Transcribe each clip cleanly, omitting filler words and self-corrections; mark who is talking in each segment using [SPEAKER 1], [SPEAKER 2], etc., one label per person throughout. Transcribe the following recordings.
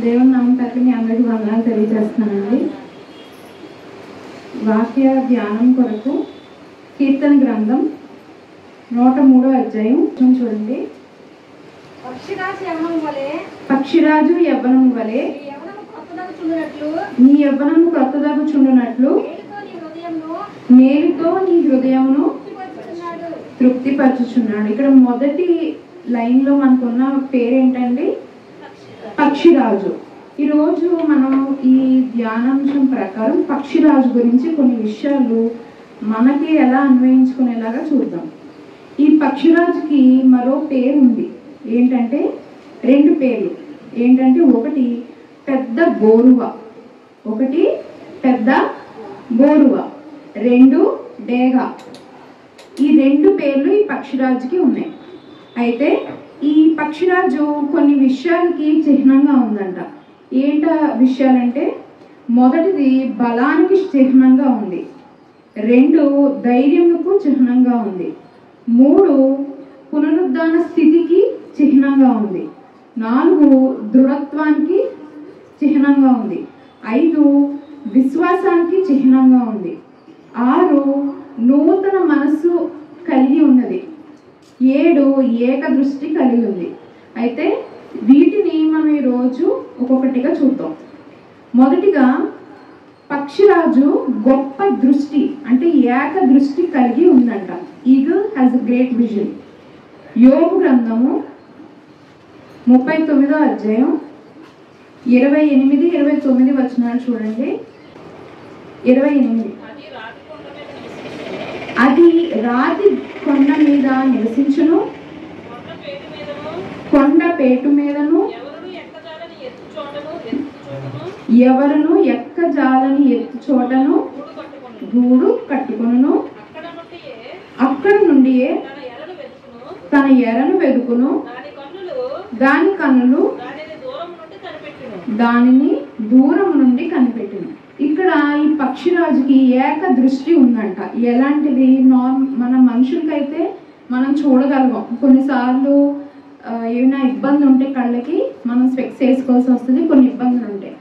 [SPEAKER 1] దేవుని నామమునకు మీ అందరికీ వందనాలు తెలియజేస్తున్నానండి. వాక్య ధ్యానం కొరకు కీర్తన గ్రంథం 103వ అధ్యాయం చూడండి. పక్షిరాజు యవ్వనము వలె నీ యవ్వనము క్రొత్తదగుచుండునట్లు మేలుతో నీ హృదయమును తృప్తిపరచుచున్నాడు. ఇక్కడ మొదటి లైన్ లో మనకున్న పేరేంటండి? పక్షిరాజు. ఈరోజు మనం ఈ ధ్యానాంశం ప్రకారం పక్షిరాజు గురించి కొన్ని విషయాలు మనకి ఎలా అన్వయించుకునేలాగా చూద్దాం. ఈ పక్షిరాజుకి మరో పేరు ఉంది. ఏంటంటే 2 పేర్లు. ఏంటంటే ఒకటి పెద్ద గోరువ, 2 డేగ. ఈ 2 పేర్లు ఈ పక్షిరాజుకి ఉన్నాయి. అయితే ఈ పక్షిరాజు కొన్ని విషయాలకి చిహ్నంగా ఉందంట. ఏంట విషయాలంటే, మొదటిది బలానికి చిహ్నంగా ఉంది, 2 ధైర్యముకు చిహ్నంగా ఉంది, 3 పునరుద్ధాన స్థితికి చిహ్నంగా ఉంది, 4 దృఢత్వానికి చిహ్నంగా ఉంది, 5 విశ్వాసానికి చిహ్నంగా ఉంది, 6 నూతన మనస్సు కలిగి ఉన్నది, 7 ఏకదృష్టి కలిగి ఉంది. అయితే వీటిని మనం ఈరోజు ఒక్కొక్కటిగా చూద్దాం. మొదటిగా పక్షిరాజు గొప్ప దృష్టి అంటే ఏకదృష్టి కలిగి ఉందంట. Eagle has a great vision. యోబు గ్రంథము 39వ అధ్యాయం 28-29 వచనాలు చూడండి. 28 అది రాతి కొండ మీద నివసించును, కొండ పేటు మీదను ఎవరును ఎక్కజాలని ఎత్తు చోటను గూడు కట్టుకొనును, అక్కడ నుండి తన ఎరను వెదుకును, దాని కన్నులు దానిని దూరం నుండి కనిపెట్టును. ఇక్కడ ఈ పక్షిరాజుకి ఏక దృష్టి ఉందంట. ఎలాంటిది? మన మనుషులకైతే మనం చూడగలం. కొన్నిసార్లు ఏమైనా ఇబ్బందులు ఉంటే కళ్ళకి మనం స్పెక్స్ వేసుకోవాల్సి వస్తుంది. కొన్ని ఇబ్బందులు ఉంటాయి.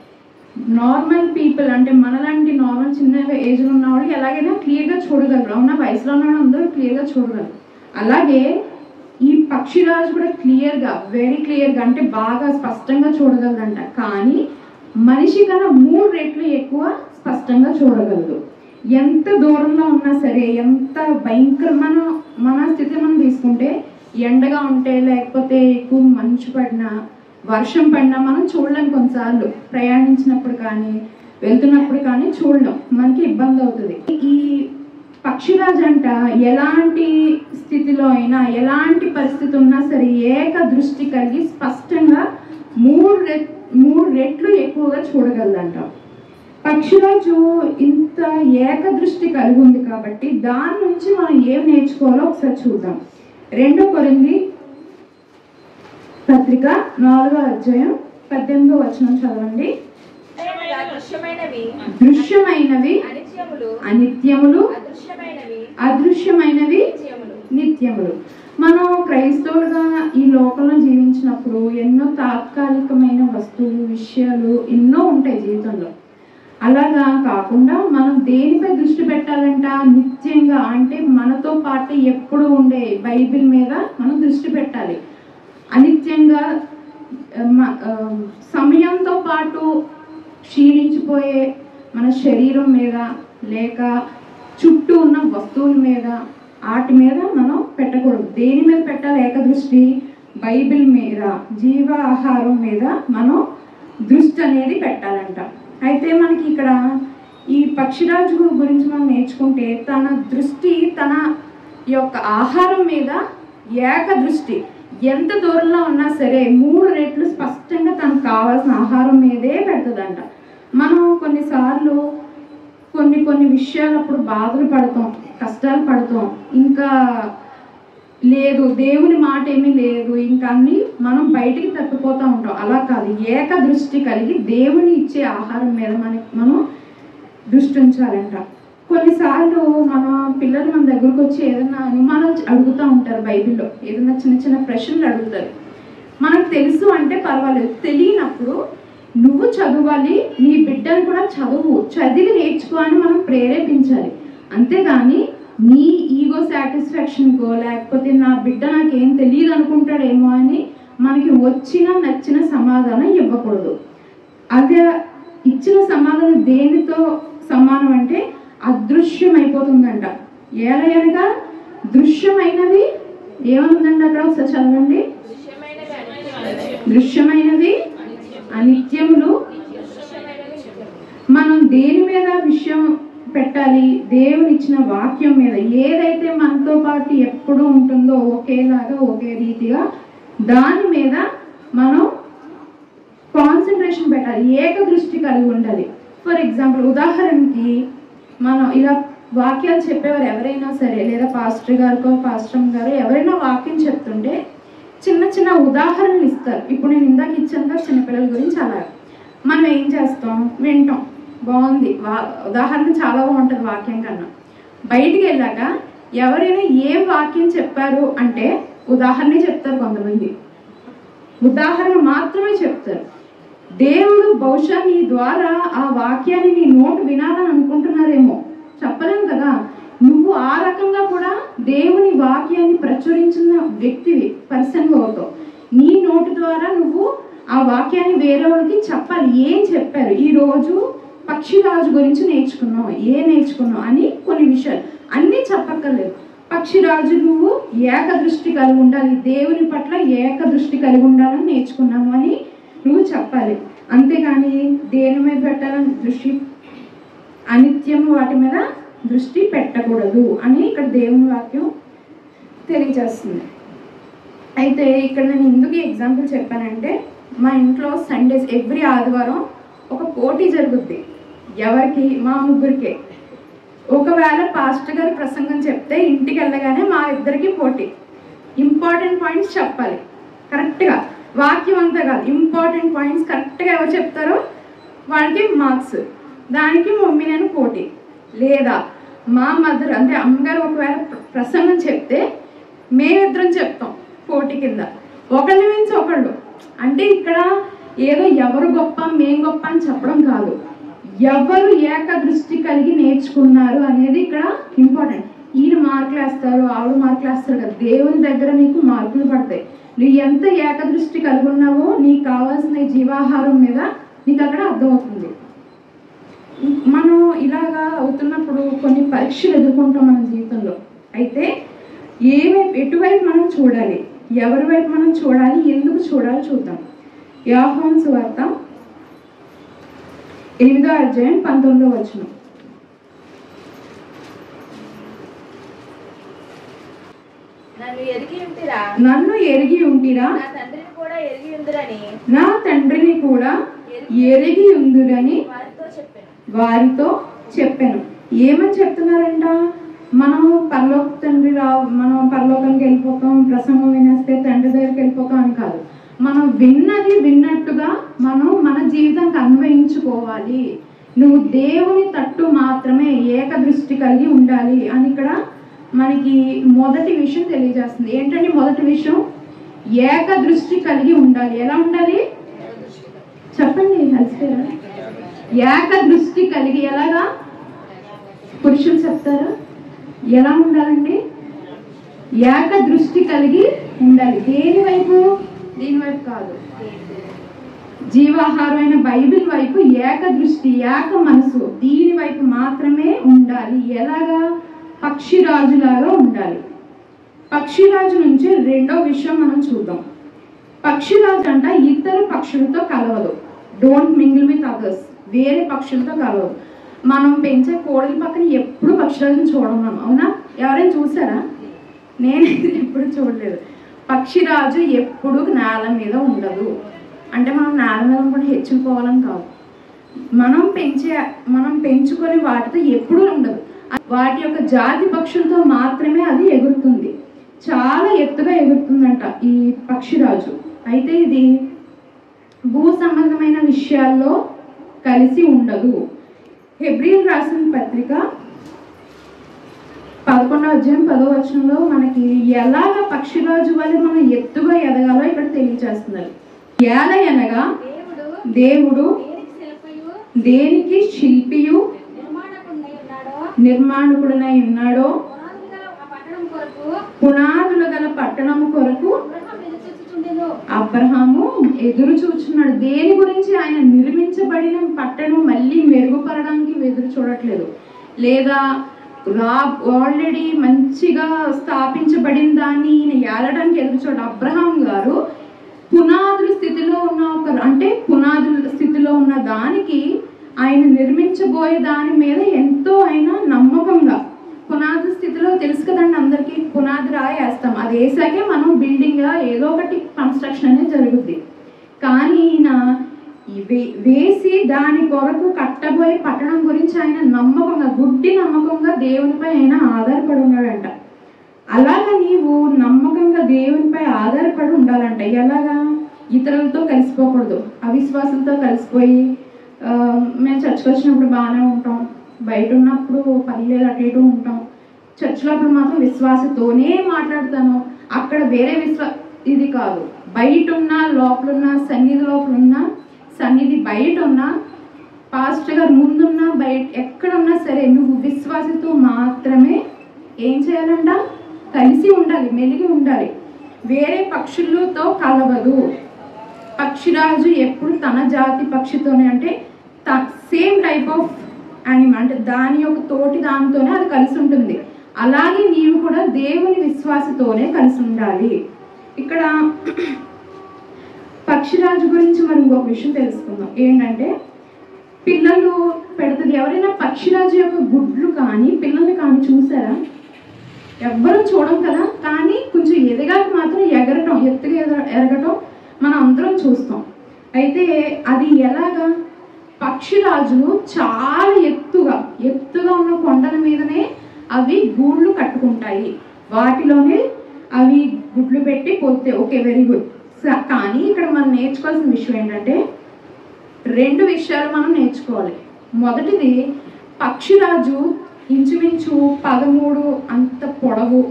[SPEAKER 1] నార్మల్ పీపుల్ అంటే మనలాంటి నార్మల్ చిన్న ఏజ్లో ఉన్న వాళ్ళు ఎలాగైనా క్లియర్గా చూడగలరు. అవునా? వయసులో ఉన్న వాళ్ళు అందరూ క్లియర్గా చూడగలరు. అలాగే ఈ పక్షిరాజు కూడా క్లియర్గా, వెరీ క్లియర్గా అంటే బాగా స్పష్టంగా చూడగలదంట. కానీ మనిషి కన్నా 3 రెట్లు ఎక్కువ స్పష్టంగా చూడగలదు. ఎంత దూరంలో ఉన్నా సరే, ఎంత భయంకరమైన మన స్థితి మనం తీసుకుంటే, ఎండగా ఉంటే లేకపోతే ఎక్కువ మంచు పడినా, వర్షం పడినా మనం చూడలేం. కొన్నిసార్లు ప్రయాణించినప్పుడు కానీ వెళ్తున్నప్పుడు కానీ చూడలేం, మనకి ఇబ్బంది అవుతుంది. ఈ పక్షిరాజు అంట ఎలాంటి స్థితిలో అయినా, ఎలాంటి పరిస్థితి ఉన్నా సరే ఏక దృష్టి కలిగి స్పష్టంగా 3 రెట్లు ఎక్కువగా చూడగలదంట. పక్షిరాజు ఇంత ఏకదృష్టి కలిగి ఉంది కాబట్టి దాని నుంచి మనం ఏం నేర్చుకోవాలో ఒకసారి చూద్దాం. 2 కొరింథీ పత్రిక 4వ అధ్యాయం 18వ వచనం చదవండి. దృశ్యమైనవి అనిత్యములు, అదృశ్యమైనవి నిత్యములు. మనం క్రైస్తవులుగా ఈ లోకంలో జీవించినప్పుడు ఎన్నో తాత్కాలికమైన వస్తువులు, విషయాలు ఎన్నో ఉంటాయి జీవితంలో. అలాగా కాకుండా మనం దేనిపై దృష్టి పెట్టాలంట? నిత్యంగా అంటే మనతో పాటు ఎప్పుడు ఉండే బైబిల్ మీద మనం దృష్టి పెట్టాలి. అనిత్యంగా సమయంతో పాటు క్షీణించిపోయే మన శరీరం మీద, లేక చుట్టూ ఉన్న వస్తువుల మీద, వాటి మీద మనం పెట్టకూడదు. దేని మీద పెట్టాలి ఏకదృష్టి? బైబిల్ మీద, జీవ ఆహారం మీద మనం దృష్టి అనేది పెట్టాలంట. అయితే మనకి ఇక్కడ ఈ పక్షిరాజు గురించి మనం నేర్చుకుంటే, తన దృష్టి తన యొక్క ఆహారం మీద ఏకదృష్టి. ఎంత దూరంలో ఉన్నా సరే 3 రెట్లు స్పష్టంగా తనకు కావాల్సిన ఆహారం మీదే పెడుతుందంట. మనం కొన్నిసార్లు కొన్ని విషయాలప్పుడు బాధలు పడతాం, కష్టాలు పడతాం, ఇంకా లేదు దేవుని మాట ఏమీ లేదు, ఇంకా అన్ని మనం బయటికి తప్పిపోతూ ఉంటాం. అలా కాదు, ఏకదృష్టి కలిగి దేవుని ఇచ్చే ఆహారం మీద మనం దృష్టి ఉంచాలంట. కొన్నిసార్లు మన పిల్లలు మన దగ్గరకు వచ్చి ఏదైనా అనుమానాలు అడుగుతూ ఉంటారు. బైబిల్లో ఏదైనా చిన్న చిన్న ప్రశ్నలు అడుగుతారు. మనకు తెలుసు అంటే పర్వాలేదు, తెలియనప్పుడు నువ్వు చదవాలి, నీ బిడ్డను కూడా చదివి నేర్చుకో అని మనం ప్రేరేపించాలి. అంతేగాని నీ ఈగో సాటిస్ఫాక్షన్కో లేకపోతే నా బిడ్డ నాకేం తెలియదు అనుకుంటాడేమో అని మనకి నచ్చిన సమాధానం ఇవ్వకూడదు. అదే ఇచ్చిన సమాధానం దేనితో సమానం అంటే అదృశ్యమైపోతుందంట. ఏలయనగా దృశ్యమైనది ఏమనుందండి అక్కడ ఒకసారి చదవండి. దృశ్యమైనది అనిత్యములు. మనం దేని మీద విషయం పెట్టాలి? దేవుని ఇచ్చిన వాక్యం మీద. ఏదైతే మనతో పాటు ఎప్పుడు ఉంటుందో ఒకేలాగా ఒకే రీతిగా దాని మీద మనం కాన్సన్ట్రేషన్ పెట్టాలి, ఏక దృష్టి కలిగి ఉండాలి. ఫర్ ఎగ్జాంపుల్, ఉదాహరణకి మనం ఇలా వాక్యాలు చెప్పేవారు ఎవరైనా సరే, లేదా పాస్టర్ గారికో పాస్టర్ గారు ఎవరైనా వాక్యం చెప్తుంటే చిన్న చిన్న ఉదాహరణలు ఇస్తారు. ఇప్పుడు నేను ఇందాక ఇచ్చాను చిన్నపిల్లల గురించి. అలా మనం ఏం చేస్తాం? వింటాం, బాగుంది, ఉదాహరణ చాలా బాగుంటుంది వాక్యం కన్నా. బయటికి వెళ్ళాక ఎవరైనా ఏం వాక్యం చెప్పారు అంటే ఉదాహరణ చెప్తారు. కొంతమంది ఉదాహరణ మాత్రమే చెప్తారు. దేవుడు బహుశా నీ ద్వారా ఆ వాక్యాన్ని నీ నోటు వినాలని అనుకుంటున్నారేమో, చెప్పలేం కదా. నువ్వు ఆ రకంగా కూడా దేవుని వాక్యాన్ని ప్రచురించిన వ్యక్తివి, పర్సన్ అవుతావు. నీ నోటి ద్వారా నువ్వు ఆ వాక్యాన్ని వేరే వాళ్ళకి చెప్పాలి. ఏం చెప్పారు ఈరోజు? పక్షిరాజు గురించి నేర్చుకున్నావు, నేర్చుకున్నావు అని కొన్ని విషయాలు అన్నీ చెప్పక్కర్లేదు. పక్షిరాజు నువ్వు ఏక దృష్టి కలిగి ఉండాలి, దేవుని పట్ల ఏక దృష్టి కలిగి ఉండాలని నేర్చుకున్నాము అని నువ్వు చెప్పాలి. అంతేగాని దేని మీద పెట్టాలని దృష్టి, అనిత్యం వాటి మీద దృష్టి పెట్టకూడదు అని ఇక్కడ దేవుని వాక్యం తెలియజేస్తుంది. అయితే ఇక్కడ నేను ఎందుకు ఎగ్జాంపుల్ చెప్పానంటే, మా ఇంట్లో సండేస్ ఎవ్రీ ఆదివారం ఒక పోటీ జరుగుద్ది. ఎవరికి? మా ముగ్గురికే. ఒకవేళ పాస్టర్ గారు ప్రసంగం చెప్తే ఇంటికి వెళ్ళగానే మా ఇద్దరికి పోటీ. ఇంపార్టెంట్ పాయింట్స్ చెప్పాలి కరెక్ట్గా, వాక్యం అంతా కాదు, ఇంపార్టెంట్ పాయింట్స్ కరెక్ట్గా ఎవరు చెప్తారో వాళ్ళకి మార్క్స్. దానికి మమ్మీ నేను పోటీ. లేదా మా మదర్ అంటే అమ్మగారు ఒకవేళ ప్రసంగం చెప్తే మేమిద్దరం చెప్తాం పోటీ కింద, ఒకళ్ళ మించి ఒకళ్ళు. అంటే ఇక్కడ ఏదో ఎవరు గొప్ప మేం గొప్ప అని చెప్పడం కాదు, ఎవరు ఏక దృష్టి కలిగి నేర్చుకున్నారు అనేది ఇక్కడ ఇంపార్టెంట్. ఈయన మార్కులు వేస్తారు, ఆవిడ మార్కులు వేస్తారు కదా, దేవుని దగ్గర నీకు మార్కులు పడతాయి. నువ్వు ఎంత ఏక దృష్టి కలిగి ఉన్నావో నీకు కావాల్సిన జీవాహారం మీద నీకు అక్కడ అర్థమవుతుంది. మనం ఇలాగా అవుతున్నప్పుడు కొన్ని పరీక్షలు ఎదుర్కొంటాం మన జీవితంలో. అయితే ఎటువైపు మనం చూడాలి, ఎవరి వైపు మనం చూడాలి, ఎందుకు చూడాలి చూద్దాం. యోహాను సువార్త 8వ అధ్యాయం 19వ వచనం. నన్ను ఎరిగి ఉంటిరా, నా తండ్రిని కూడా ఎరిగి ఉందురని వారితో చెప్పాను. ఏమని చెప్తున్నారంట? మనం మనం పరలోకానికి వెళ్ళిపోతాం, ప్రసంగం వినేస్తే తండ్రి దగ్గరికి వెళ్ళిపోతాం అని కాదు. మనం విన్నది విన్నట్టుగా మనం మన జీవితానికి అన్వయించుకోవాలి. నువ్వు దేవుని తట్టు మాత్రమే ఏక దృష్టి కలిగి ఉండాలి అని ఇక్కడ మనకి మొదటి విషయం తెలియజేస్తుంది. ఏంటంటే మొదటి విషయం ఏక దృష్టి కలిగి ఉండాలి. ఎలా ఉండాలి చెప్పండి? ఏక దృష్టి కలిగి. ఎలాగా? పురుషులు చెప్తారా ఎలా ఉండాలండి? ఏక దృష్టి కలిగి ఉండాలి. దేని వైపు? దీని వైపు కాదు, జీవాహారమైన బైబిల్ వైపు ఏక దృష్టి, ఏక మనసు, దీని వైపు మాత్రమే ఉండాలి. ఎలాగా? పక్షిరాజులాగా ఉండాలి. పక్షిరాజు నుంచి రెండో విషయం మనం చూద్దాం. పక్షిరాజు అంట ఇతర పక్షులతో కలవదు. Don't mingle with others. వేరే పక్షులతో కలవదు. మనం పెంచే కోడలి పక్కన ఎప్పుడు పక్షిరాజుని చూడమన్నాం, అవునా? ఎవరైనా చూసారా? నేనైతే ఎప్పుడు చూడలేదు. పక్షిరాజు ఎప్పుడు నేల మీద ఉండదు. అంటే మనం నేల మీద కూడా హెచ్చుకోవాలని కాదు, మనం పెంచుకొని వాటితో ఎప్పుడూ ఉండదు. వాటి యొక్క జాతి పక్షులతో మాత్రమే అది ఎగురుతుంది. చాలా ఎత్తుగా ఎగురుతుందంట ఈ పక్షిరాజు. అయితే ఇది భూ సంబంధమైన విషయాల్లో కలిసి ఉండదు. హెబ్రీయులకు రాసిన పత్రిక 11వ అధ్యాయం 10వ వచనంలో మనకి ఎలాగ పక్షిరాజు వల్ల మనం ఎత్తుగా ఎదగాలో ఇక్కడ తెలియజేస్తున్నారు. ఎలా అనగా దేవుడు దేనికి శిల్పియు నిర్మాణకుడునై ఉన్నాడో పునాదులు గల పట్టణం కొరకు అబ్రహాము ఎదురు చూచున్నాడు. దేని గురించి? ఆయన నిర్మించబడిన పట్టణం మళ్ళీ మెరుగుపడడానికి ఎదురు చూడట్లేదు, లేదా ఆల్రెడీ మంచిగా స్థాపించబడిన దాన్ని ఈయన ఏలడానికి ఎదురు చూడ. అబ్రహాం గారు పునాదుల స్థితిలో ఉన్న పునాదుల స్థితిలో ఉన్న దానికి ఆయన నిర్మించబోయే దాని మీద ఎంతో ఆయన నమ్మకంగా, పునాది స్థితిలో తెలుసు కదండి అందరికీ, పునాది రాయేస్తాం, అది వేసాకే మనం బిల్డింగ్ ఏదో ఒకటి కన్స్ట్రక్షన్ అనేది జరుగుద్ది. కానీ ఈయన వేసి దాని కొరకు కట్టబోయే పట్టణం గురించి ఆయన నమ్మకంగా, గుడ్డి నమ్మకంగా దేవునిపై ఆయన ఆధారపడి ఉన్నాడంట. అలాగా నీవు నమ్మకంగా దేవునిపై ఆధారపడి ఉండాలంట. ఎలాగా? ఇతరులతో కలిసిపోకూడదు, అవిశ్వాసంతో కలిసిపోయి మేము చర్చకు వచ్చినప్పుడు బాగానే ఉంటాం, బయట ఉన్నప్పుడు పర్లేదు అటు ఇటు ఉంటాం, చర్చిలో అప్పుడు మాత్రం విశ్వాసతోనే మాట్లాడతాను, అక్కడ వేరే ఇది కాదు. బయట ఉన్నా లోపలున్నా, సన్నిధి లోపలున్నా సన్నిధి బయట ఉన్నా, పాస్టర్ గారు ముందున్నా బయట ఎక్కడున్నా సరే నువ్వు విశ్వాసతో మాత్రమే ఏం చేయాలంట? కలిసి ఉండాలి, మెలిగి ఉండాలి. వేరే పక్షులతో కలవదు. పక్షిరాజు ఎప్పుడు తన జాతి పక్షితోనే, అంటే సేమ్ టైప్ ఆఫ్ యానిమల్, అంటే దాని యొక్క తోటి దానితోనే అది కలిసి ఉంటుంది. అలాగే నీవు కూడా దేవుని విశ్వాసతోనే కలిసి ఉండాలి. ఇక్కడ పక్షిరాజు గురించి మనం ఇంకొక విషయం తెలుసుకుందాం. ఏంటంటే పిల్లలు పెడుతుంది. ఎవరైనా పక్షిరాజు యొక్క గుడ్లు కానీ పిల్లలు కానీ చూసారా? ఎవ్వరూ చూడం కదా. కానీ కొంచెం ఎదగాక మాత్రం ఎగరటం, ఎత్తుగా ఎరగటం మనం అందరం చూస్తాం. అయితే అది ఎలాగా? పక్షిరాజులు చాలా ఎత్తుగా ఉన్న కొండల మీదనే అవి గూళ్ళు కట్టుకుంటాయి, వాటిలోనే అవి గుడ్లు పెట్టి పోతే. Okay, very good. కానీ ఇక్కడ మనం నేర్చుకోవాల్సిన విషయం ఏంటంటే 2 విషయాలు మనం నేర్చుకోవాలి. మొదటిది, పక్షిరాజు ఇంచుమించు 13 అంత పొడవు,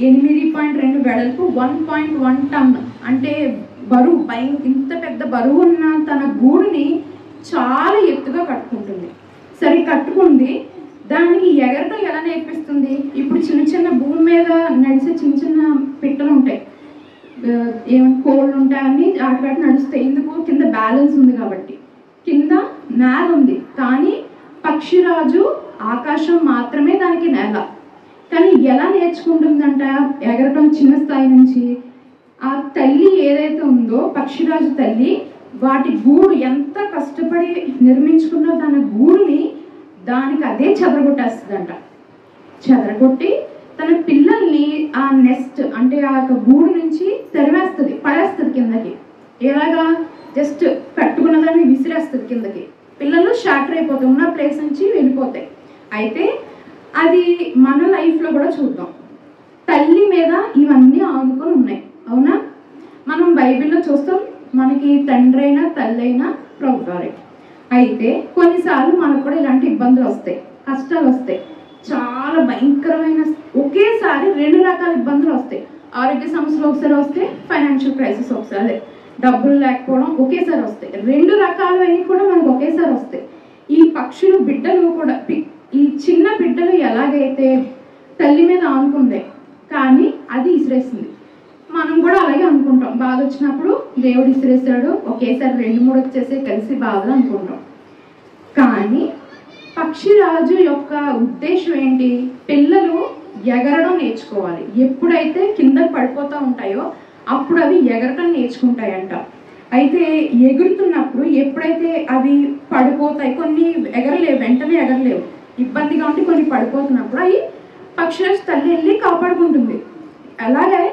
[SPEAKER 1] 8.2 వెడల్పు, 1.1 టన్ అంటే బరువు, ఇంత పెద్ద బరువు ఉన్న తన గూడుని చాలా ఎత్తుగా కట్టుకుంటుంది. సరే, కట్టుకుంది, దానికి ఎగరటం ఎలా నేర్పిస్తుంది? ఇప్పుడు చిన్న భూమి మీద నడిచే చిన్న పిట్టలు ఉంటాయి, కోళ్ళు ఉంటాయని వాటి నడుస్తాయి. ఎందుకు? కింద బ్యాలెన్స్ ఉంది కాబట్టి, కింద నేల ఉంది. కానీ పక్షిరాజు ఆకాశం మాత్రమే దానికి నేల. కానీ ఎలా నేర్చుకుంటుందంట ఎగరటం? చిన్న స్థాయి నుంచి ఆ తల్లి ఏదైతే ఉందో పక్షిరాజు తల్లి, వాటి గూడు ఎంత కష్టపడి నిర్మించుకున్న తన గూడుని దానికి అదే చెదరగొట్టేస్తుందంట. చెదరగొట్టి తన పిల్లల్ని ఆ నెస్ట్ అంటే ఆ గూడు నుంచి తెరివేస్తుంది, పడేస్తుంది కిందకి. ఎలాగా? జస్ట్ కట్టుకున్న దాన్ని విసిరేస్తుంది కిందకి. పిల్లలు షాటర్ అయిపోతాయి, ఉన్న ప్లేస్ నుంచి వెళ్ళిపోతాయి. అయితే అది మన లైఫ్లో కూడా చూద్దాం. తల్లి మీద ఇవన్నీ ఆనుకొని ఉన్నాయి, అవునా? మనం బైబిల్లో చూస్తాం, మనకి తండ్రి అయినా తల్లి అయినా ప్రభువారే. అయితే కొన్నిసార్లు మనకు కూడా ఇలాంటి ఇబ్బందులు వస్తాయి, కష్టాలు వస్తాయి, చాలా భయంకరమైన, ఒకేసారి 2 రకాల ఇబ్బందులు వస్తాయి. ఆరోగ్య సమస్యలు ఒకసారి వస్తాయి, ఫైనాన్షియల్ క్రైసిస్ ఒకసారి, అదే డబ్బులు లేకపోవడం ఒకేసారి వస్తాయి. 2 రకాలైనవి కూడా మనకు ఒకేసారి వస్తాయి. ఈ పక్షులు బిడ్డలు కూడా, ఈ చిన్న బిడ్డలు ఎలాగైతే తల్లి మీద ఆనుకుందే కానీ అది ఇసిరేసింది. మనం కూడా అలాగే అనుకుంటాం, బాధ వచ్చినప్పుడు దేవుడు ఇసిరేసాడు, ఒకేసారి 2-3 వచ్చేసి కలిసి బాధ అనుకుంటాం. కానీ పక్షిరాజు యొక్క ఉద్దేశం ఏంటి? పిల్లలు ఎగరడం నేర్చుకోవాలి. ఎప్పుడైతే కింద పడిపోతూ ఉంటాయో అప్పుడు అవి ఎగరటం నేర్చుకుంటాయంట. అయితే ఎగురుతున్నప్పుడు ఎప్పుడైతే అవి పడిపోతాయి, కొన్ని ఎగరలేవు, వెంటనే ఎగరలేవు, ఇబ్బందిగా ఉంటే కొన్ని పడిపోతున్నప్పుడు అవి పక్షిరాజు తల్లి వెళ్ళి కాపాడుకుంటుంది. అలాగే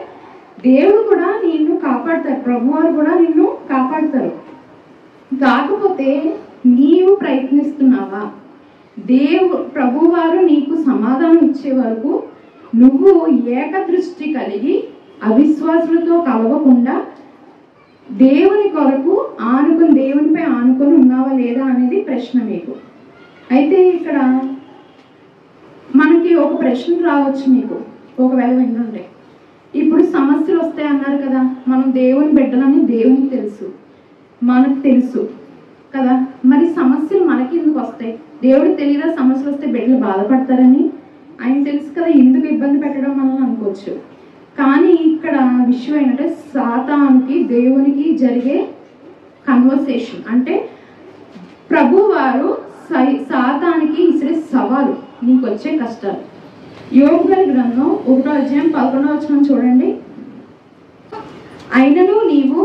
[SPEAKER 1] దేవుడు కూడా నిన్ను కాపాడతారు, ప్రభువారు కూడా నిన్ను కాపాడతారు. కాకపోతే నీవు ప్రయత్నిస్తున్నావా? ప్రభువారు నీకు సమాధానం ఇచ్చే వరకు నువ్వు ఏకదృష్టి కలిగి అవిశ్వాసులతో కలవకుండా దేవుని కొరకు దేవునిపై ఆనుకొని ఉన్నావా లేదా అనేది ప్రశ్న మీకు. అయితే ఇక్కడ మనకి ఒక ప్రశ్న రావచ్చు మీకు, ఒకవేళ వింటుంటే, ఇప్పుడు సమస్యలు వస్తాయి అన్నారు కదా, మనం దేవుని బిడ్డలని దేవునికి తెలుసు, మనకు తెలుసు కదా. మరి సమస్యలు మనకి ఎందుకు వస్తాయి? దేవుడు తెలియదా సమస్యలు వస్తే బిడ్డలు బాధపడతారని? ఆయన తెలుసు కదా ఎందుకు ఇబ్బంది పెట్టడం మనల్ని అనుకోవచ్చు. కానీ ఇక్కడ విషయం ఏంటంటే సాతానుకి దేవునికి జరిగే కన్వర్సేషన్. అంటే ప్రభు వారు సాతానికి ఇసరే సవాలు, నీకు వచ్చే కష్టాలు. యోబు గారి గ్రంథం 1వ అధ్యాయం 11వ వచనం చూడండి. అయినను నీవు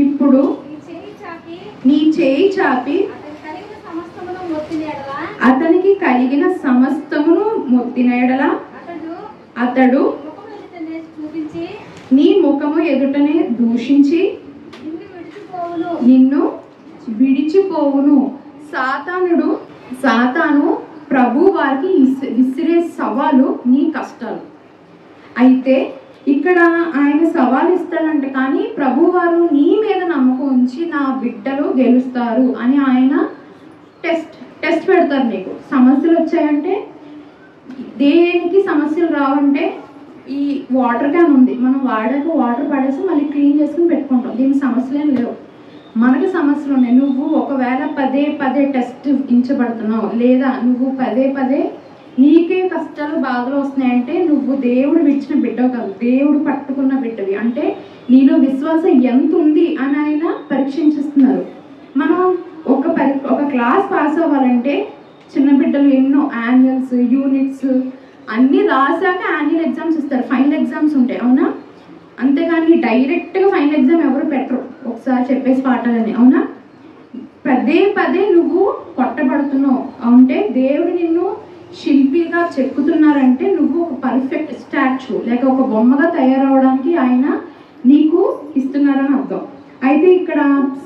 [SPEAKER 1] ఇప్పుడు నీ చేయి చాపి అతనికి కలిగిన సమస్తమును మొత్తిన ఎడల అతడు నీ ముఖము ఎదుటనే దూషించి నిన్ను విడిచిపోవును. సాతాను ప్రభు వారికి విసిరే సవాలు నీ కష్టాలు. అయితే ఇక్కడ ఆయన సవాలు ఇస్తాడంట, కానీ ప్రభు వారు నీ మీద నమ్మకం ఉంచి నా బిడ్డలు గెలుస్తారు అని ఆయన టెస్ట్ పెడతారు. నీకు సమస్యలు వచ్చాయంటే, దేనికి సమస్యలు రావంటే ఈ వాటర్ క్యాన్ ఉంది, మనం వాడాక వాటర్ పడేసి మళ్ళీ క్లీన్ చేసుకుని పెట్టుకుంటాం, దీనికి సమస్యలు ఏం లేవు. మనకి సమస్యలు ఉన్నాయి. నువ్వు ఒకవేళ పదే టెస్ట్ ఇంచబడుతున్నావు, లేదా నువ్వు పదే నీకే కష్టాలు బాధలు వస్తున్నాయంటే నువ్వు దేవుడు విడిచిన బిడ్డవు కాదు, దేవుడు పట్టుకున్న బిడ్డవి. అంటే నీలో విశ్వాసం ఎంత ఉంది అని ఆయన పరీక్షించేస్తున్నారు. మనం ఒక క్లాస్ పాస్ అవ్వాలంటే చిన్న బిడ్డలు ఎన్నో యాన్యువల్స్, యూనిట్స్ అన్నీ రాసాక యాన్యువల్ ఎగ్జామ్స్ ఇస్తారు, ఫైనల్ ఎగ్జామ్స్ ఉంటాయి, అవునా? అంతేగాని డైరెక్ట్గా ఫైనల్ ఎగ్జామ్ ఎవరు పెట్టరు, ఒకసారి చెప్పేసి పాఠాలని, అవునా? పదే నువ్వు కొట్టబడుతున్నావు అంటే దేవుడు నిన్ను శిల్పిగా చెక్కుతున్నారంటే నువ్వు ఒక పర్ఫెక్ట్ స్టాచ్యూ లేక ఒక బొమ్మగా తయారవడానికి ఆయన నీకు ఇస్తున్నారని అర్థం. అయితే ఇక్కడ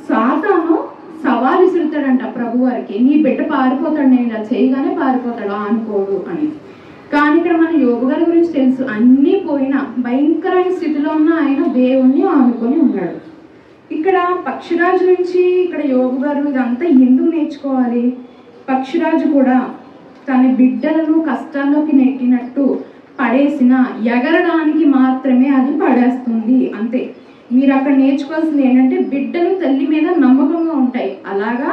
[SPEAKER 1] సాతాను సవాలు విసురుతాడంట ప్రభు వారికి, నీ బిడ్డ పారిపోతాడు, నేను ఇలా చేయగానే పారిపోతాడు అనుకోడు అని. కానీ ఇక్కడ మన యోబు గారి గురించి తెలుసు, అన్నీ పోయినా భయంకరమైన స్థితిలో ఉన్న ఆయన దేవుణ్ణి ఆనుకొని ఉన్నాడు. ఇక్కడ పక్షిరాజు నుంచి ఇక్కడ యోబు గారు ఇదంతా ఎందుకు నేర్చుకోవాలి? పక్షిరాజు కూడా తన బిడ్డలను కష్టాల్లోకి నెట్టినట్టు పడేసిన ఎగరడానికి మాత్రమే అది పడేస్తుంది, అంతే. మీరు అక్కడ నేర్చుకోవాల్సింది ఏంటంటే బిడ్డలు తల్లి మీద నమ్మకంగా ఉంటాయి, అలాగా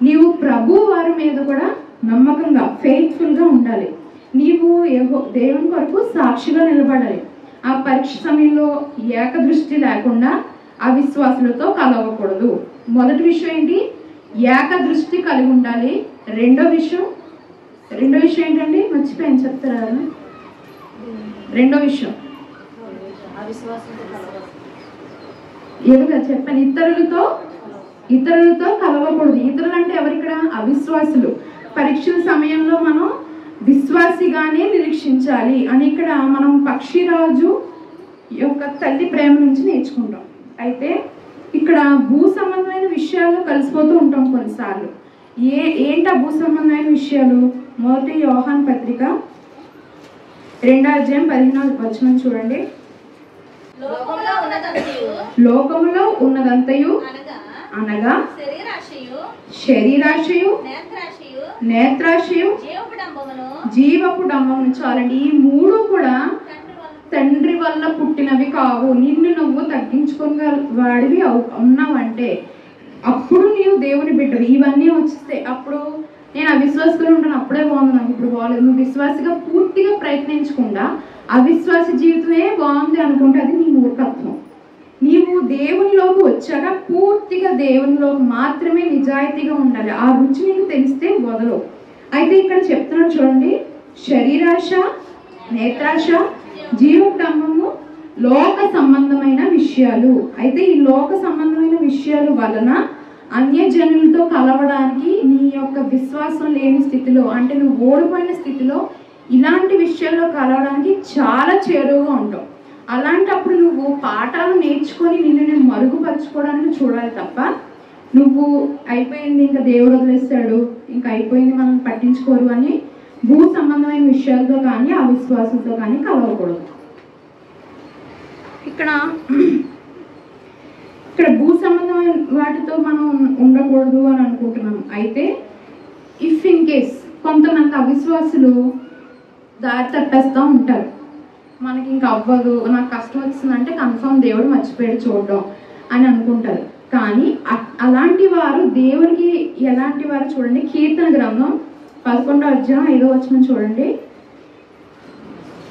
[SPEAKER 1] నీవు ప్రభు వారి మీద కూడా నమ్మకంగా ఫెయిత్ఫుల్గా ఉండాలి. నీవు దేవుని కొరకు సాక్షిగా నిలబడాలి. ఆ పరీక్ష సమయంలో ఏకదృష్టి లేకుండా అవిశ్వాసులతో కలవకూడదు. మొదటి విషయం ఏంటి? ఏకదృష్టి కలిగి ఉండాలి. రెండో విషయం ఏంటండి? మర్చిపోయాను, చెప్తారా? రెండో విషయం ఏదో చెప్పాను, ఇతరులతో కలవకూడదు. ఇతరులు అంటే ఎవరిక్కడ? అవిశ్వాసులు. పరీక్షల సమయంలో మనం విశ్వాసిగానే నిరీక్షించాలి అని ఇక్కడ మనం పక్షిరాజు యొక్క తల్లి ప్రేమ నుంచి నేర్చుకుంటాం. అయితే ఇక్కడ భూ సంబంధమైన విషయాల్లో కలిసిపోతూ ఉంటాం కొన్నిసార్లు. ఏంటి ఆ భూ సంబంధమైన విషయాలు? మొదటి యోహాను పత్రిక 2వ అధ్యాయం 15వ వచనం చూడండి. లోకములో ఉన్నదంతయు అనగా శరీరాశయు, నేత్రాశయు, జీవపు డంబమును చాలండి. ఈ మూడు కూడా తండ్రి వల్ల పుట్టినవి కావు. నిన్ను నువ్వు తగ్గించుకునే వాడివి ఉన్నావంటే అప్పుడు నీవు దేవుని బిడ్డవి. ఇవన్నీ వచ్చేస్తాయి. అప్పుడు నేను అవిశ్వాసంగా ఉంటాను, అప్పుడే బాగుంది, నాకు ఇప్పుడు బాగలేదు. నువ్వు విశ్వాసగా పూర్తిగా ప్రయత్నించకుండా అవిశ్వాస జీవితమే బాగుంది అనుకుంటే అది నీ మూర్ఖత్వం. నీవు దేవునిలోకి వచ్చాక పూర్తిగా దేవునిలో మాత్రమే నిజాయితీగా ఉండాలి. ఆ రుచి నీకు తెలిస్తే వదలవు. అయితే ఇక్కడ చెప్తున్నాడు చూడండి, శరీరాశ, నేత్రాశ, జీవడంబము లోక సంబంధమైన విషయాలు. అయితే ఈ లోక సంబంధమైన విషయాలు వలన అన్యజనులతో కలవడానికి నీ యొక్క విశ్వాసం లేని స్థితిలో, అంటే నువ్వు ఓడిపోయిన స్థితిలో ఇలాంటి విషయాల్లో కలవడానికి చాలా చేరువుగా ఉంటావు. అలాంటప్పుడు నువ్వు పాఠాలు నేర్చుకొని నిన్ను మరుగుపరచుకోవడానికి చూడాలి తప్ప నువ్వు అయిపోయింది ఇంకా దేవుడు వదిలేస్తాడు, ఇంకా అయిపోయింది మనం పట్టించుకోరు అని భూ సంబంధమైన విషయాలతో కానీ అవిశ్వాసంతో కానీ కలవకూడదు. ఇక్కడ భూ సంబంధమైన వాటితో మనం ఉండకూడదు అని అనుకుంటున్నాం. అయితే ఇఫ్ ఇన్ కేస్ కొంతమంది అవిశ్వాసులు దారి తప్పేస్తూ ఉంటారు, మనకి ఇంకా అవ్వదు, నాకు కష్టం వచ్చిందంటే కన్ఫర్మ్ దేవుడు మర్చిపోయాడు చూడడం అని అనుకుంటారు. కానీ అలాంటి వారు దేవునికి ఎలాంటి వారు చూడండి. కీర్తన గ్రంథం 11వ అధ్యాయం 5వ వచనం చూడండి.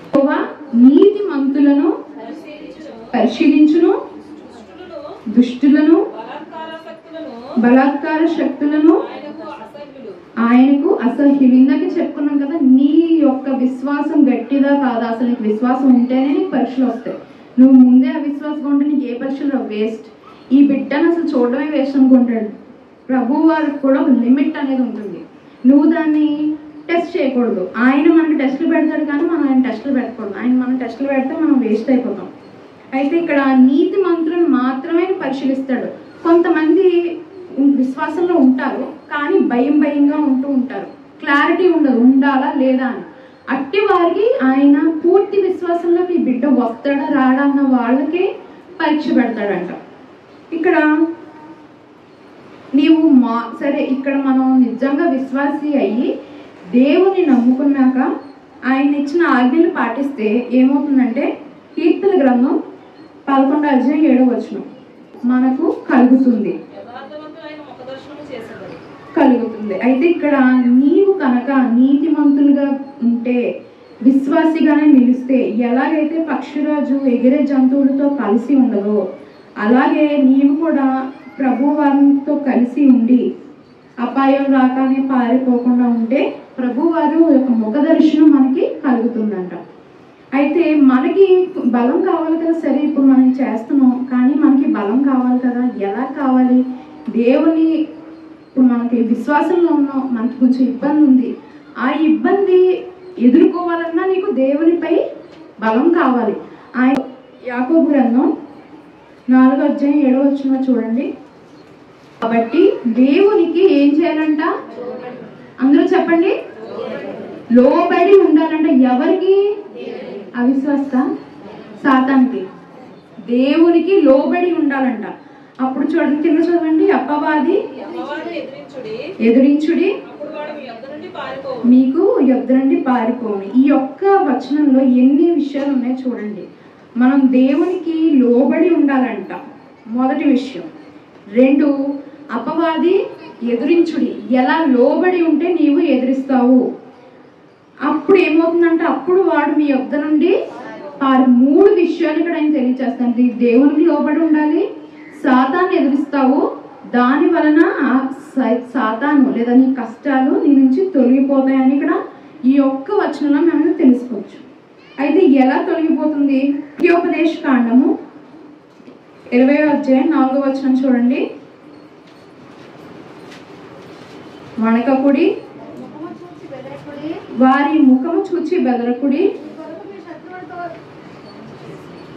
[SPEAKER 1] యెహోవా నీతిమంతులను పరిశీలించును, దుష్టులను బలాత్కార శక్తులను ఆయనకు అసహ్యులు. ఇందాక చెప్పుకున్నాం కదా, నీ యొక్క విశ్వాసం గట్టిదా కాదా, అసలు నీకు విశ్వాసం ఉంటేనే నీకు పరీక్షలు వస్తాయి. నువ్వు ముందే అవిశ్వాసంగా ఉంటే నీకు ఏ పరీక్షలు వేస్ట్. ఈ బిడ్డను అసలు చూడడమే వేస్ట్ అనుకుంటాడు. ప్రభు వారికి కూడా ఒక లిమిట్ అనేది ఉంటుంది. నువ్వు దాన్ని టెస్ట్ చేయకూడదు. ఆయన మనకు టెస్టులు పెడతాడు కానీ మనం ఆయన టెస్టులు పెట్టకూడదు. ఆయన మనం టెస్టులు పెడితే మనం వేస్ట్ అయిపోతాం. అయితే ఇక్కడ నీతి మంత్రులను మాత్రమే పరిశీలిస్తాడు. కొంతమంది విశ్వాసంలో ఉంటారు కానీ భయంగా ఉంటూ ఉంటారు. క్లారిటీ ఉండదు ఉండాలా లేదా అని. అట్టి వారికి ఆయన పూర్తి విశ్వాసంలోకి ఈ బిడ్డ వస్తాడా రాడా అన్న వాళ్ళకే పరీక్ష పెడతాడంట. ఇక్కడ నీవు సరే, ఇక్కడ మనం నిజంగా విశ్వాసి అయ్యి దేవుని నమ్ముకున్నాక ఆయన ఇచ్చిన ఆజ్ఞలు పాటిస్తే ఏమవుతుందంటే, కీర్తన గ్రంథం 11వ అధ్యాయం 7వ వచనం మనకు కలుగుతుంది. అయితే ఇక్కడ నీవు కనుక నీతిమంతులుగా ఉంటే, విశ్వాసిగానే నిలిస్తే, ఎలాగైతే పక్షిరాజు ఎగిరే జంతువులతో కలిసి ఉండదో అలాగే నీవు కూడా ప్రభువారితో కలిసి ఉండి అపాయం రాగానే పారిపోకుండా ఉంటే ప్రభువారు యొక్క ముఖ దర్శనం మనకి కలుగుతుందంట. అయితే మనకి బలం కావాలి కదా. సరే, ఇప్పుడు మనం చేస్తున్నాం కానీ మనకి బలం కావాలి కదా. ఎలా కావాలి? దేవుని ఇప్పుడు మనకి విశ్వాసంలో ఉన్నాం, మనకి కొంచెం ఇబ్బంది ఉంది. ఆ ఇబ్బంది ఎదుర్కోవాలన్నా నీకు దేవునిపై బలం కావాలి. ఆయన యాకోబు గ్రంథం 4వ అధ్యాయం 7వ వచనం చూడండి. కాబట్టి దేవునికి ఏం చేయాలంట? అందరూ చెప్పండి. లోబడి ఉండాలంట. ఎవరికి? అవిశ్వాస సాతానికి. దేవునికి లోబడి ఉండాలంట. అప్పుడు చూడండి, కింద చదవండి. అపవాది ఎదురించుడి, మీకు యుద్ధ నుండి పారిపోను. ఈ యొక్క వచనంలో ఎన్ని విషయాలు ఉన్నాయో చూడండి. మనం దేవునికి లోబడి ఉండాలంట, మొదటి విషయం. 2, అపవాది ఎదురించుడి. ఎలా లోబడి ఉంటే నీవు ఎదిరిస్తావు. అప్పుడు ఏమవుతుందంటే, అప్పుడు వాడు మీ యుద్ధ నుండి 3 విషయాలు ఇక్కడ ఆయన తెలియచేస్తాను. దేవునికి లోబడి ఉండాలి, సాతాను ఎదురిస్తావు, దాని వలన సాతాను లేదా నీ కష్టాలు నీ నుంచి తొలగిపోతాయని ఇక్కడ ఈ ఒక్క వచనంలో మనం తెలుసుకోవచ్చు. అయితే ఎలా తొలగిపోతుంది? ద్వితీయోపదేశ కాండము 20వ అధ్యాయం 4వ వచనం చూడండి. వణకకుడి, వారి ముఖము చూచి బెదరకుడి,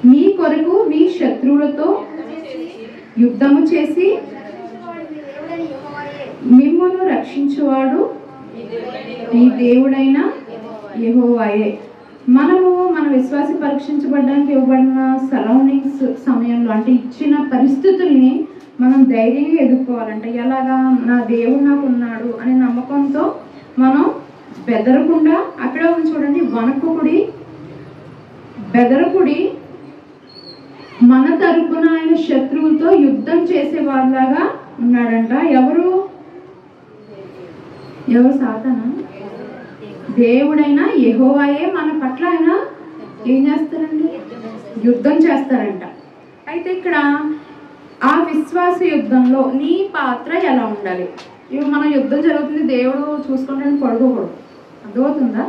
[SPEAKER 1] మీ కొరకు మీ శత్రువులతో యుద్ధము చేసి మిమ్మును రక్షించువాడు మీ దేవుడైన యెహోవాయే. మనము మన విశ్వాస పరీక్షించబడడానికి ఇవ్వబడిన సరౌండింగ్స్ సమయంలో, అంటే ఇచ్చిన పరిస్థితుల్ని మనం ధైర్యంగా ఎదుర్కోవాలంటే ఎలాగా? నా దేవుడు నాకు ఉన్నాడు అనే నమ్మకంతో మనం బెదరకుండా, అక్కడ చూడండి, వణకుడి, బెదరకుడి, మన తరపున ఆయన శత్రువులతో యుద్ధం చేసే వాళ్ళలాగా ఉన్నాడంట. ఎవరు? సాతానా? దేవుడైనా యెహోవాయే మన పట్ల ఆయన ఏం చేస్తారండి? యుద్ధం చేస్తారంట. అయితే ఇక్కడ ఆ విశ్వాస యుద్ధంలో నీ పాత్ర ఎలా ఉండాలి? ఇప్పుడు మన యుద్ధం జరుగుతుంది, దేవుడు చూసుకుంటే పడుకోకూడదు. అర్థమవుతుందా?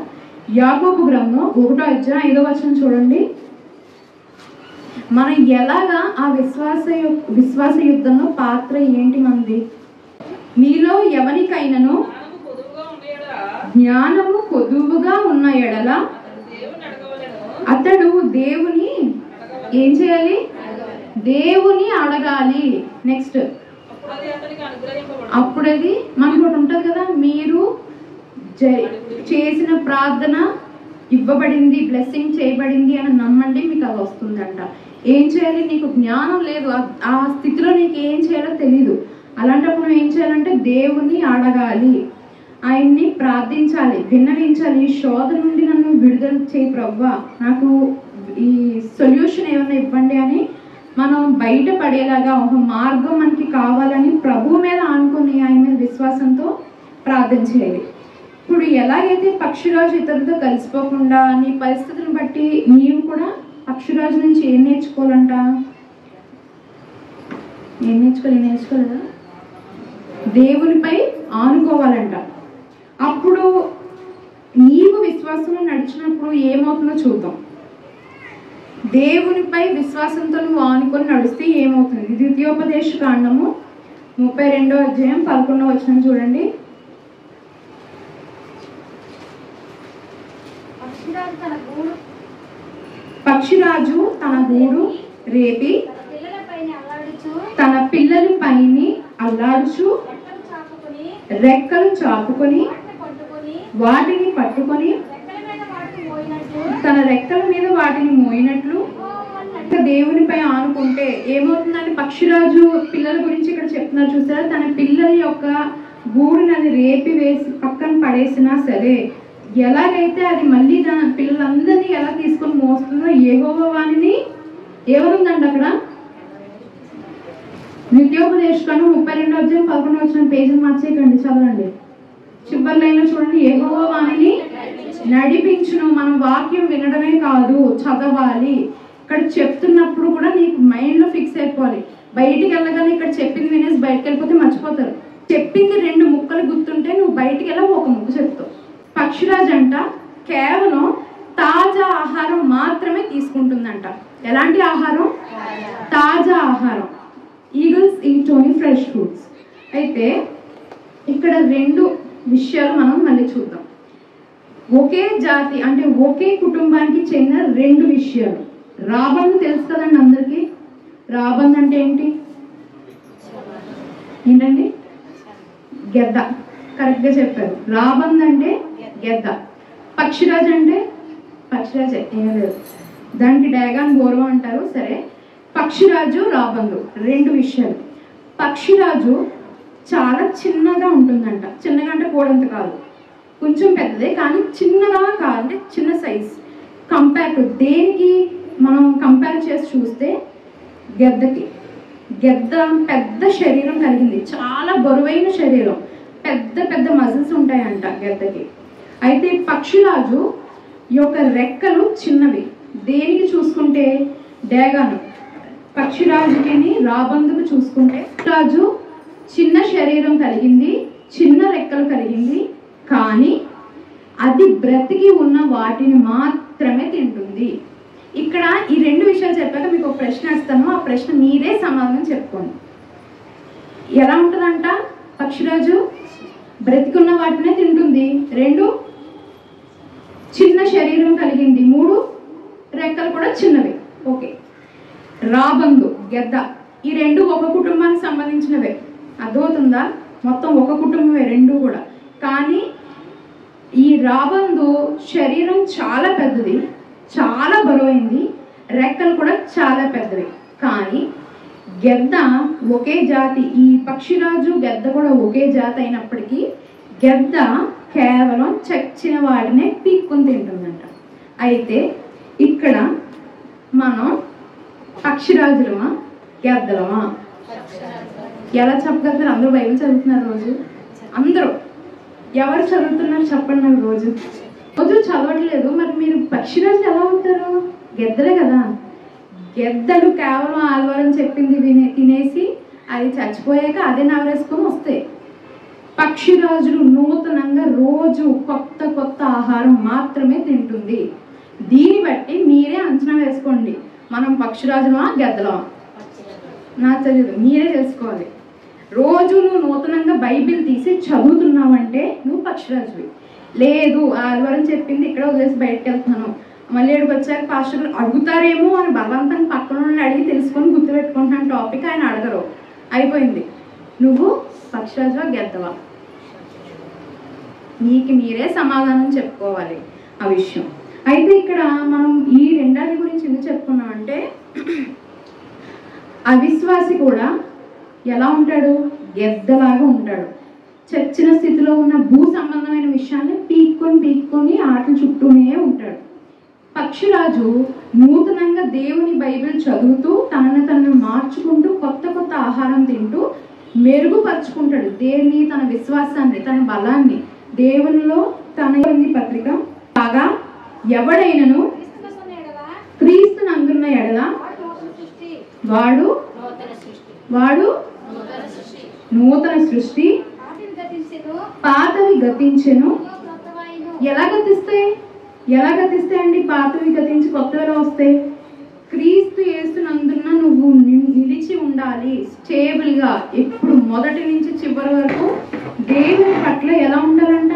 [SPEAKER 1] యాకోబు గ్రంథం 1వ అధ్యాయం 5వ వచనం చూడండి. మనం ఎలాగా ఆ విశ్వాస యుద్ధంలో పాత్ర ఏంటి మనది? మీలో ఎవరికైనాను జ్ఞానము కొదువుగా ఉన్న ఎడల అతడు దేవుని ఏం చేయాలి? దేవుని అడగాలి. నెక్స్ట్, అప్పుడు అది మనకు ఒకటి ఉంటుంది కదా, మీరు చేసిన ప్రార్థన ఇవ్వబడింది, బ్లెస్సింగ్ చేయబడింది అని నమ్మండి, మీకు అది వస్తుందంట. ఏం చేయాలి? నీకు జ్ఞానం లేదు, ఆ స్థితిలో నీకు ఏం చేయాలో తెలీదు. అలాంటప్పుడు నువ్వు ఏం చేయాలంటే దేవుని అడగాలి, ఆయన్ని ప్రార్థించాలి, విన్నవించాలి. ఈ శోధన నుండి నన్ను విడుదల చేయి ప్రభువా, నాకు ఈ సొల్యూషన్ ఏమైనా ఇవ్వండి అని మనం బయటపడేలాగా ఒక మార్గం మనకి కావాలని ప్రభువు మీద ఆనుకొని ఆయన మీద విశ్వాసంతో ప్రార్థన చేయాలి. ఇప్పుడు ఎలాగైతే పక్షిరాజు ఇతరులతో కలిసిపోకుండా నీ పరిస్థితులను బట్టి నీవు కూడా పక్షిరాజు నుంచి ఏం నేర్చుకోవాలంట? ఏం నేర్చుకోలేదా? దేవునిపై ఆనుకోవాలంట. అప్పుడు నీవు విశ్వాసంలో నడిచినప్పుడు ఏమవుతుందో చూద్దాం. దేవునిపై విశ్వాసంతో నువ్వు ఆనుకొని నడిస్తే ఏమవుతుంది? ద్వితీయోపదేశ కాండము 32వ అధ్యాయం 11వ వచనం చూడండి. పక్షిరాజు తన గూడు రేపి తన పిల్లల పైన అల్లాడుచు రెక్కలు చాపుకొని వాటిని పట్టుకొని తన రెక్కల మీద వాటిని మోయినట్లు దేవునిపై ఆనుకుంటే ఏమవుతుందని పక్షిరాజు పిల్లల గురించి ఇక్కడ చెప్తున్నారు చూసారా? తన పిల్లల యొక్క గూడునది రేపి వేసి పక్కన పడేసినా సరే, ఎలాగైతే అది మళ్ళీ పిల్లలందరినీ ఎలా తీసుకొని మోస్తుందో యెహోవా వానిని ఎవరుందండి అక్కడ? ద్వితీయోపదేశకాండం 32వ అధ్యాయం 11వ వచనం పేజీని మార్చేయకండి, చదవండి. చివరి లైన్లో చూడండి, యెహోవా వానిని నడిపించును. మనం వాక్యం వినడమే కాదు, చదవాలి. ఇక్కడ చెప్తున్నప్పుడు కూడా నీకు మైండ్లో ఫిక్స్ అయిపోవాలి. బయటికి వెళ్ళగానే ఇక్కడ చెప్పింది వినేసి బయటకు వెళ్ళిపోతే మర్చిపోతారు. చెప్పింది 2 ముక్కలు గుర్తుంటే నువ్వు బయటికి వెళ్ళి ఒక ముక్క చెప్తావు. పక్షిరాజు అంట కేవలం తాజా ఆహారం మాత్రమే తీసుకుంటుందంట. ఎలాంటి ఆహారం? తాజా ఆహారం. Eagles eat only fresh foods. అయితే ఇక్కడ 2 విషయాలు మనం మళ్ళీ చూద్దాం. ఒకే జాతి అంటే ఒకే కుటుంబానికి చెందిన 2 విషయాలు. రాబందు తెలుసు కదండి అందరికీ. రాబందు అంటే ఏంటండి? గెద్ద. కరెక్ట్గా చెప్పారు. రాబందు అంటే గెద్ద. పక్షిరాజు అంటే పక్షిరాజే, ఏం లేదు, దానికి డయాగాన్ గౌరవం అంటారు. సరే, పక్షిరాజు రాబందు 2 విషయాలు. పక్షిరాజు చాలా చిన్నగా ఉంటుందంట. చిన్నగా అంటే కోడంత కాదు, కొంచెం పెద్దదే, కానీ చిన్నగా కాదంటే చిన్న సైజ్. కంపేర్ టు దేనికి మనం కంపేర్ చేసి చూస్తే గెద్దకి. గెద్ద పెద్ద శరీరం కలిగింది, చాలా బరువైన శరీరం, పెద్ద పెద్ద మజిల్స్ ఉంటాయంట గెద్దకి. అయితే పక్షిరాజు యొక్క రెక్కలు చిన్నవి. దేనికి చూసుకుంటే డేగాను. పక్షిరాజుకి రాబందుకు చూసుకుంటే రాజు చిన్న శరీరం కలిగింది, చిన్న రెక్కలు కలిగింది, కానీ అది బ్రతికి ఉన్న వాటిని మాత్రమే తింటుంది. ఇక్కడ ఈ 2 విషయాలు చెప్పాక మీకు ఒక ప్రశ్న ఇస్తాను. ఆ ప్రశ్న మీరే సమాధానం చెప్పుకోండి. ఎలా ఉంటుందంట? పక్షిరాజు బ్రతికున్న వాటినే తింటుంది, 2 చిన్న శరీరం కలిగింది, 3 రెక్కలు కూడా చిన్నవి. ఓకే. రాబందు గెద్ద ఈ 2 ఒక కుటుంబానికి సంబంధించినవే. అర్థమవుతుందా? మొత్తం ఒక కుటుంబమే 2 కూడా. కానీ ఈ రాబందు శరీరం చాలా పెద్దది, చాలా బరువైంది, రెక్కలు కూడా చాలా పెద్దవి. కానీ గెద్ద ఒకే జాతి. ఈ పక్షిరాజు గెద్ద కూడా ఒకే జాతి అయినప్పటికీ గెద్ద కేవలం చచ్చిన వాటినే పీక్కొని తింటుందంట. అయితే ఇక్కడ మనం పక్షిరాజులమా గెద్దలమా? ఎలా చెప్పగలుగుతారు? అందరూ బైబిల్ చదువుతున్నారు రోజు. అందరూ ఎవరు చదువుతున్నారు చెప్పండి నాకు. రోజు చదవట్లేదు, మరి మీరు పక్షిరాజులు ఎలా ఉంటారు? గెద్దలే కదా. గెద్దలు కేవలం ఆదివారం చెప్పింది తినేసి అది చచ్చిపోయాక అదే నవరేసుకొని వస్తాయి. పక్షిరాజులు నూతనంగా రోజు కొత్త కొత్త ఆహారం మాత్రమే తింటుంది. దీన్ని బట్టి మీరే అంచనా వేసుకోండి, మనం పక్షిరాజులమా గెద్దలమా? నాకు తెలియదు, మీరే తెలుసుకోవాలి. రోజు నువ్వు నూతనంగా బైబిల్ తీసి చదువుతున్నావంటే నువ్వు పక్షిరాజువి. లేదు, ఆదివారం చెప్పింది ఇక్కడ వదిలేసి బయటకు వెళ్తున్నాను, మళ్ళీ ఇక్కడికి వచ్చాక పాస్టర్లు అడుగుతారేమో అని బలవంతంగా పక్కన అడిగి తెలుసుకొని గుర్తుపెట్టుకుంటున్నాను టాపిక్. ఆయన అడగరు, అయిపోయింది. నువ్వు పక్షిరాజువా గెద్దవా? మీకు మీరే సమాధానం చెప్పుకోవాలి ఆ విషయం. అయితే ఇక్కడ మనం ఈ 2 గురించి ఎందుకు చెప్పుకున్నామంటే, అవిశ్వాసి కూడా ఎలా ఉంటాడు? గెద్దలాగా ఉంటాడు. చచ్చిన స్థితిలో ఉన్న భూ సంబంధమైన విషయాన్ని పీక్కొని ఆటలు చుట్టూనే ఉంటాడు. పక్షిరాజు నూతనంగా దేవుని బైబిల్ చదువుతూ తనను మార్చుకుంటూ ఆహారం తింటూ మెరుగుపరుచుకుంటాడు దేన్ని, తన విశ్వాసాన్ని, తన బలాన్ని దేవునిలో. తన పత్రిక కాగా ఎవడైనను క్రీస్తునందున్న ఎడల వాడు నూతన సృష్టి, పాతవి గతించెను. ఎలా గతిస్తాయి అండి? పాతవి గతించి కొత్తగా వస్తాయి. క్రీస్తు యేసునందున్న నువ్వు నిలిచి ఉండాలి, స్టేబుల్ గా. ఇప్పుడు మొదటి నుంచి చివరి వరకు దేవుని పట్ల ఎలా ఉండాలంట?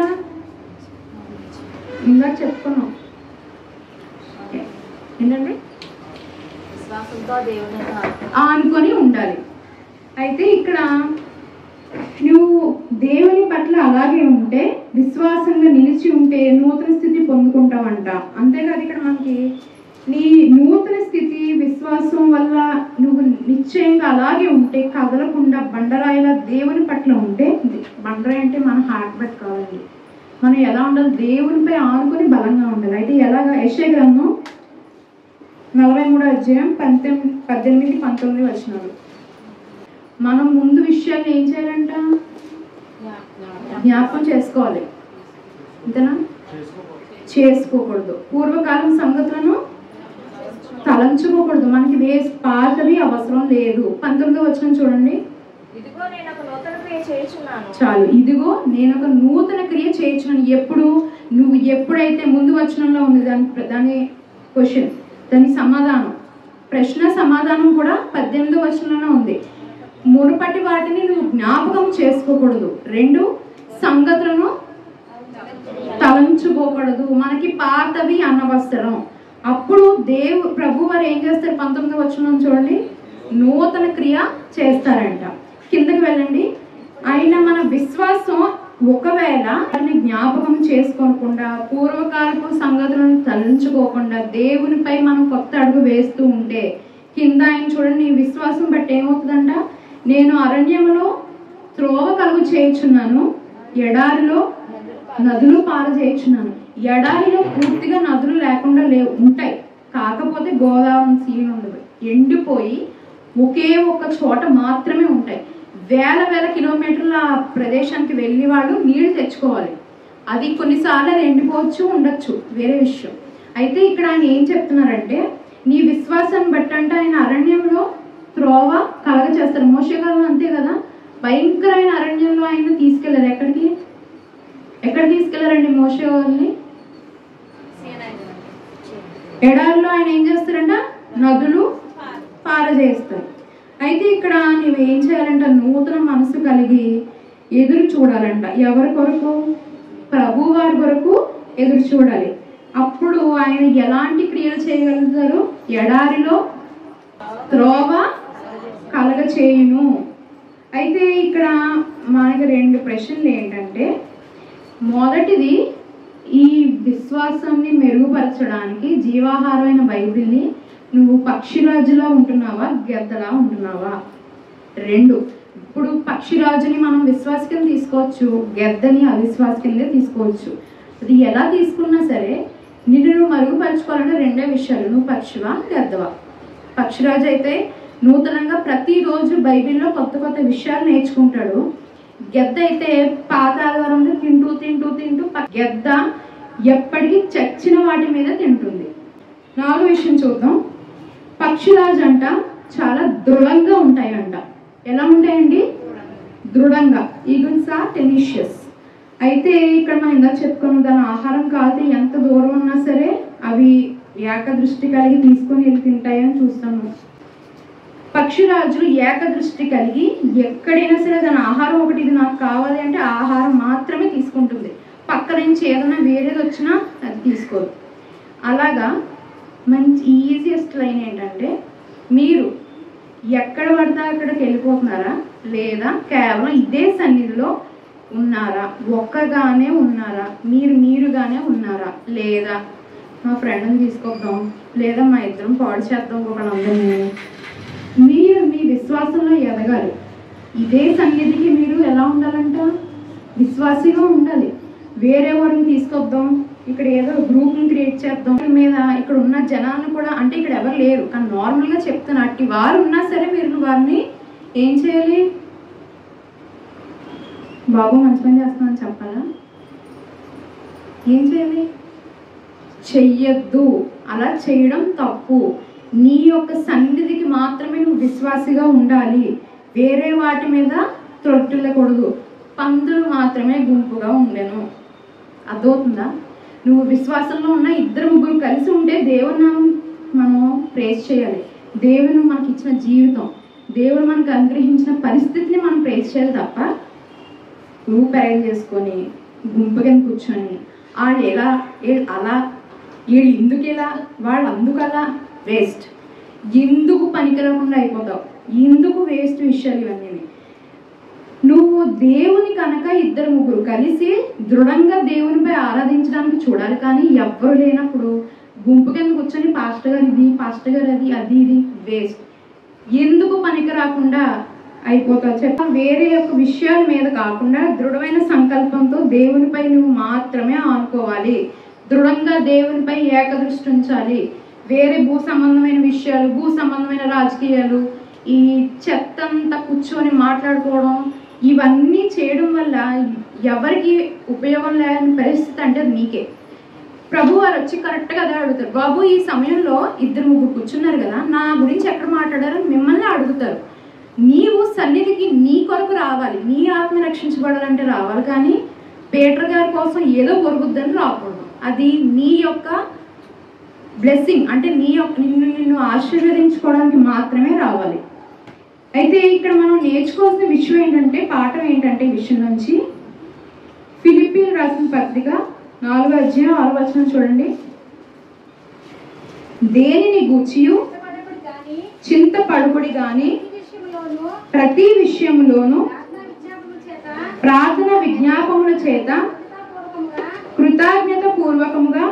[SPEAKER 1] ఇంకా చెప్పుకున్నాం ఏంటండి? అనుకొని ఉండాలి. అయితే ఇక్కడ నువ్వు దేవుని పట్ల అలాగే ఉంటే, విశ్వాసంగా నిలిచి ఉంటే నూతన స్థితి పొందుకుంటావంట. అంతేకాదు ఇక్కడ మనకి నీ నూతన స్థితి విశ్వాసం వల్ల నువ్వు నిశ్చయంగా అలాగే ఉంటే, కదలకుండా బండరాయిలా దేవుని పట్ల ఉంటే, బండరాయి అంటే మన హార్ట్ బెట్ కావాలి. మనం ఎలా ఉండాలి? దేవునిపై ఆనుకొని బలంగా ఉండాలి. అయితే ఎలాగా? యెషయా గ్రంథం 43వ అధ్యాయం 18-19 వచనాలు. మనం ముందు విషయాన్ని ఏం చేయాలంట? జ్ఞాపకం చేసుకోవాలి. అంతేనా? చేసుకోకూడదు. పూర్వకాలం సంగతులను తలంచుకోకూడదు. మనకి పాతవి అవసరం లేదు. 19వ వచనం చూడండి చాలు. ఇదిగో నేను ఒక నూతన క్రియ చేయించున్నాను. ఎప్పుడు? నువ్వు ఎప్పుడైతే ముందు వచనంలో ఉంది దాని క్వశ్చన్, దాని సమాధానం, ప్రశ్న సమాధానం కూడా 18వ వచనంలో ఉంది. మునుపటి వాటిని నువ్వు జ్ఞాపకం చేసుకోకూడదు. 2 సంగతులను తలంచుకోకూడదు. మనకి పాతవి అనవసరం. అప్పుడు ప్రభు వారు ఏం చేస్తారు? 19వ వచనం చూడండి, నూతన క్రియ చేస్తారంట. కిందకి వెళ్ళండి. అయినా మన విశ్వాసం ఒకవేళ వాటిని జ్ఞాపకం చేసుకోకుండా, పూర్వకాలపు సంగతులను తలంచుకోకుండా దేవునిపై మనం కొత్త అడుగు వేస్తూ ఉంటే, కింద ఆయన చూడండి, నీ విశ్వాసం బట్టి ఏమవుతుందంట? నేను అరణ్యములో త్రోవ కలుగు చేయుచున్నాను, ఎడారిలో నదులు పారజేయుచున్నాను. ఎడారిలో పూర్తిగా నదులు లేకుండా ఉంటాయి, కాకపోతే గోదావరి సీన్ ఉండదు, ఎండిపోయి ఒకే ఒక్క చోట మాత్రమే ఉంటాయి. వేల కిలోమీటర్ల ప్రదేశానికి వెళ్ళి వాళ్ళు నీళ్లు తెచ్చుకోవాలి. అది కొన్నిసార్లు అది ఎండిపోవచ్చు, ఉండొచ్చు, వేరే విషయం. అయితే ఇక్కడ ఆయన ఏం చెప్తున్నారంటే, నీ విశ్వాసాన్ని బట్టి అంటే ఆయన అరణ్యంలో త్రోవ కలగ చేస్తారు. మోషే కాలం అంతే కదా, భయంకరమైన అరణ్యంలో ఆయన తీసుకెళ్లారు. ఎక్కడ తీసుకెళ్లారండి మోషే వాళ్ళని? ఎడారిలో ఆయన ఏం చేస్తారంట? నదులు పారజేస్తారు. అయితే ఇక్కడ నువ్వేం చేయాలంట? నూతన మనసు కలిగి ఎదురు చూడాలంట. ఎవరి కొరకు? ప్రభు వారి కొరకు ఎదురు చూడాలి. అప్పుడు ఆయన ఎలాంటి క్రియలు చేయగలుగుతారు? ఎడారిలో త్రోవ కలగ చేయును. అయితే ఇక్కడ మనకి 2 ప్రశ్నలు ఏంటంటే, మొదటిది, ఈ విశ్వాసాన్ని మెరుగుపరచడానికి జీవాహారమైన బైబిల్ని నువ్వు పక్షిరాజులా ఉంటున్నావా, గెద్దలా ఉంటున్నావా? 2, ఇప్పుడు పక్షిరాజుని మనం విశ్వాస కింద తీసుకోవచ్చు, గెద్దని అవిశ్వాస కింద తీసుకోవచ్చు. అది ఎలా తీసుకున్నా సరే నిన్ను నువ్వు మరుగుపరచుకోవాలంటే 2 విషయాలు, నువ్వు పక్షివా గెద్దవా. పక్షిరాజు అయితే నూతనంగా ప్రతిరోజు బైబిల్లో కొత్త విషయాలు నేర్చుకుంటాడు. గెద్ద అయితే పాత ఆధారంలో తింటూ గెద్ద ఎప్పటికీ చచ్చిన వాటి మీద తింటుంది. 4వ విషయం చూద్దాం. పక్షిరాజు అంట చాలా దృఢంగా ఉంటాయంట. ఎలా ఉంటాయండి? దృఢంగా. Eagles are tenacious. అయితే ఇక్కడ మనం ఇందాక చెప్పుకున్నాం, దాని ఆహారం కాదు, ఎంత దూరం ఉన్నా సరే అవి ఏకదృష్టి కలిగి తీసుకొని వెళ్ళి తింటాయని చూస్తాము. పక్షిరాజులు ఏకదృష్టి కలిగి ఎక్కడైనా సరే దాని ఆహారం ఒకటి, ఇది నాకు కావాలి అంటే ఆహారం మాత్రమే తీసుకుంటుంది. పక్క నుంచి ఏదైనా వేరేది వచ్చినా అది తీసుకోదు. అలాగా మంచి ఈజియెస్ట్ లైన్ ఏంటంటే, మీరు ఎక్కడ పడితే అక్కడికి వెళ్ళిపోతున్నారా, లేదా కేవలం ఇదే సన్నిధిలో ఉన్నారా, ఒక్కగానే ఉన్నారా, మీరుగానే ఉన్నారా, లేదా మా ఫ్రెండ్ని తీసుకొద్దాం, లేదా మా ఇద్దరం పాడు చేద్దాం ఒకళ్ళందరినీ. మీరు మీ విశ్వాసంలో ఎదగాలి. ఇదే సన్నిధికి మీరు ఎలా ఉండాలంట? విశ్వాసిగా ఉండాలి. వేరే వారిని తీసుకొద్దాం, ఇక్కడ ఏదో గ్రూప్ని క్రియేట్ చేద్దాం మీద ఇక్కడ ఉన్న జనాలను కూడా, అంటే ఇక్కడ ఎవరు లేరు కానీ నార్మల్గా చెప్తున్నా, అట్టి వారు ఉన్నా సరే మీరు వారిని ఏం చేయాలి? బాబు మంచి పని చేస్తున్నాను చెప్పాలా? ఏం చేయాలి? చెయ్యొద్దు, అలా చేయడం తప్పు. నీ యొక్క సన్నిధికి మాత్రమే నువ్వు విశ్వాసిగా ఉండాలి. వేరే వాటి మీద త్రొట్టులకూడదు. పందులు మాత్రమే గుంపుగా ఉండెను. అర్థమవుతుందా? నువ్వు విశ్వాసంలో ఉన్న 2-3 కలిసి ఉంటే దేవుని మనం ప్రేస్ చేయాలి. దేవుడు మనకి ఇచ్చిన జీవితం, దేవుడు మనకు అనుగ్రహించిన పరిస్థితిని మనం ప్రేస్ చేయాలి తప్ప నువ్వు ప్రేర్ చేసుకొని గుంపు కింద కూర్చొని వాళ్ళు ఎలా అలా వీళ్ళు ఎందుకు ఇలా వాళ్ళు అందుకలా వేస్ట్. ఎందుకు పనికిరకుండా అయిపోతావు, ఎందుకు వేస్ట్ విషయాలు ఇవన్నీ. నువ్వు దేవుని కనుక 2-3 కలిసి దృఢంగా దేవునిపై ఆరాధించడానికి చూడాలి. కానీ ఎవ్వరు లేనప్పుడు గుంపు కింద కూర్చొని పాస్టర్ గారు ఇది, పాస్టర్ గారు అది, అది ఇది వేస్ట్. ఎందుకు పనికి రాకుండా అయిపోతావు చెప్ప. వేరే యొక్క విషయాల మీద కాకుండా దృఢమైన సంకల్పంతో దేవునిపై నువ్వు మాత్రమే ఆనుకోవాలి. దృఢంగా దేవునిపై ఏకదృష్టి ఉంచాలి. వేరే భూ సంబంధమైన విషయాలు, భూ సంబంధమైన రాజకీయాలు, ఈ చెత్తంతా కూర్చొని మాట్లాడుకోవడం, ఇవన్నీ చేయడం వల్ల ఎవరికి ఉపయోగం లేని పరిస్థితి అంటే నీకే. ప్రభు వారు వచ్చి కరెక్ట్గా అదే అడుగుతారు. బాబు ఈ సమయంలో 2-3 కూర్చున్నారు కదా, నా గురించి ఎక్కడ మాట్లాడారో మిమ్మల్ని అడుగుతారు. నీవు సన్నిధికి నీ కొరకు రావాలి, నీ ఆత్మ రక్షించబడాలంటే రావాలి. కానీ పీటర్ గారి కోసం ఏదో పొరుగుద్దని రాకూడదు. అది నీ యొక్క బ్లెస్సింగ్, అంటే నిన్ను ఆశీర్వదించుకోవడానికి మాత్రమే రావాలి. అయితే ఇక్కడ మనం నేర్చుకోవాల్సిన విషయం ఏంటంటే, పాఠం ఏంటంటే ఈ విషయం నుంచి ఫిలిప్పీయులు రాసిన పత్రిక 4వ అధ్యాయం 6వ వచనం చూడండి. దేనిని గూర్చియు చింతపడుకుడి గాని ప్రతి విషయంలోనూ ప్రార్థన విజ్ఞాపముల చేత కృతజ్ఞత పూర్వకముగా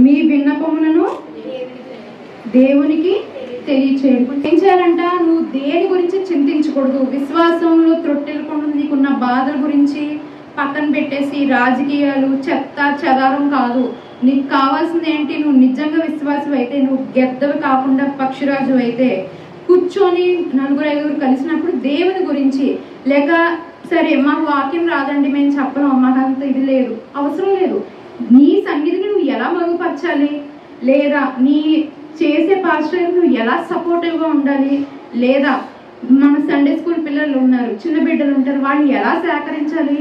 [SPEAKER 1] మీ విన్నపములను దేవునికి తెలియచేయడం. ఏం చేయాలంట? నువ్వు దేని గురించి చింతించకూడదు. విశ్వాసంలో త్రొట్టెలకుండా నీకున్న బాధల గురించి పక్కన పెట్టేసి రాజకీయాలు చెత్త చెదారం కాదు. నీకు కావాల్సింది ఏంటి? నువ్వు నిజంగా విశ్వాసం అయితే, నువ్వు గెద్దవి కాకుండా పక్షిరాజు అయితే కూర్చొని 4-5 కలిసినప్పుడు దేవుని గురించి, లేక సరే మాకు వాక్యం రాదండి మేము చెప్పలేం, మాకంత ఇది లేదు, అవసరం లేదు. నీ సన్నిధిని నువ్వు ఎలా మరుగుపరచాలి, లేదా నీ చేసే పాస్టర్ నువ్వు ఎలా సపోర్టివ్గా ఉండాలి, లేదా మన సండే స్కూల్ పిల్లలు ఉన్నారు, చిన్న బిడ్డలు ఉంటారు, వాళ్ళు ఎలా సేకరించాలి,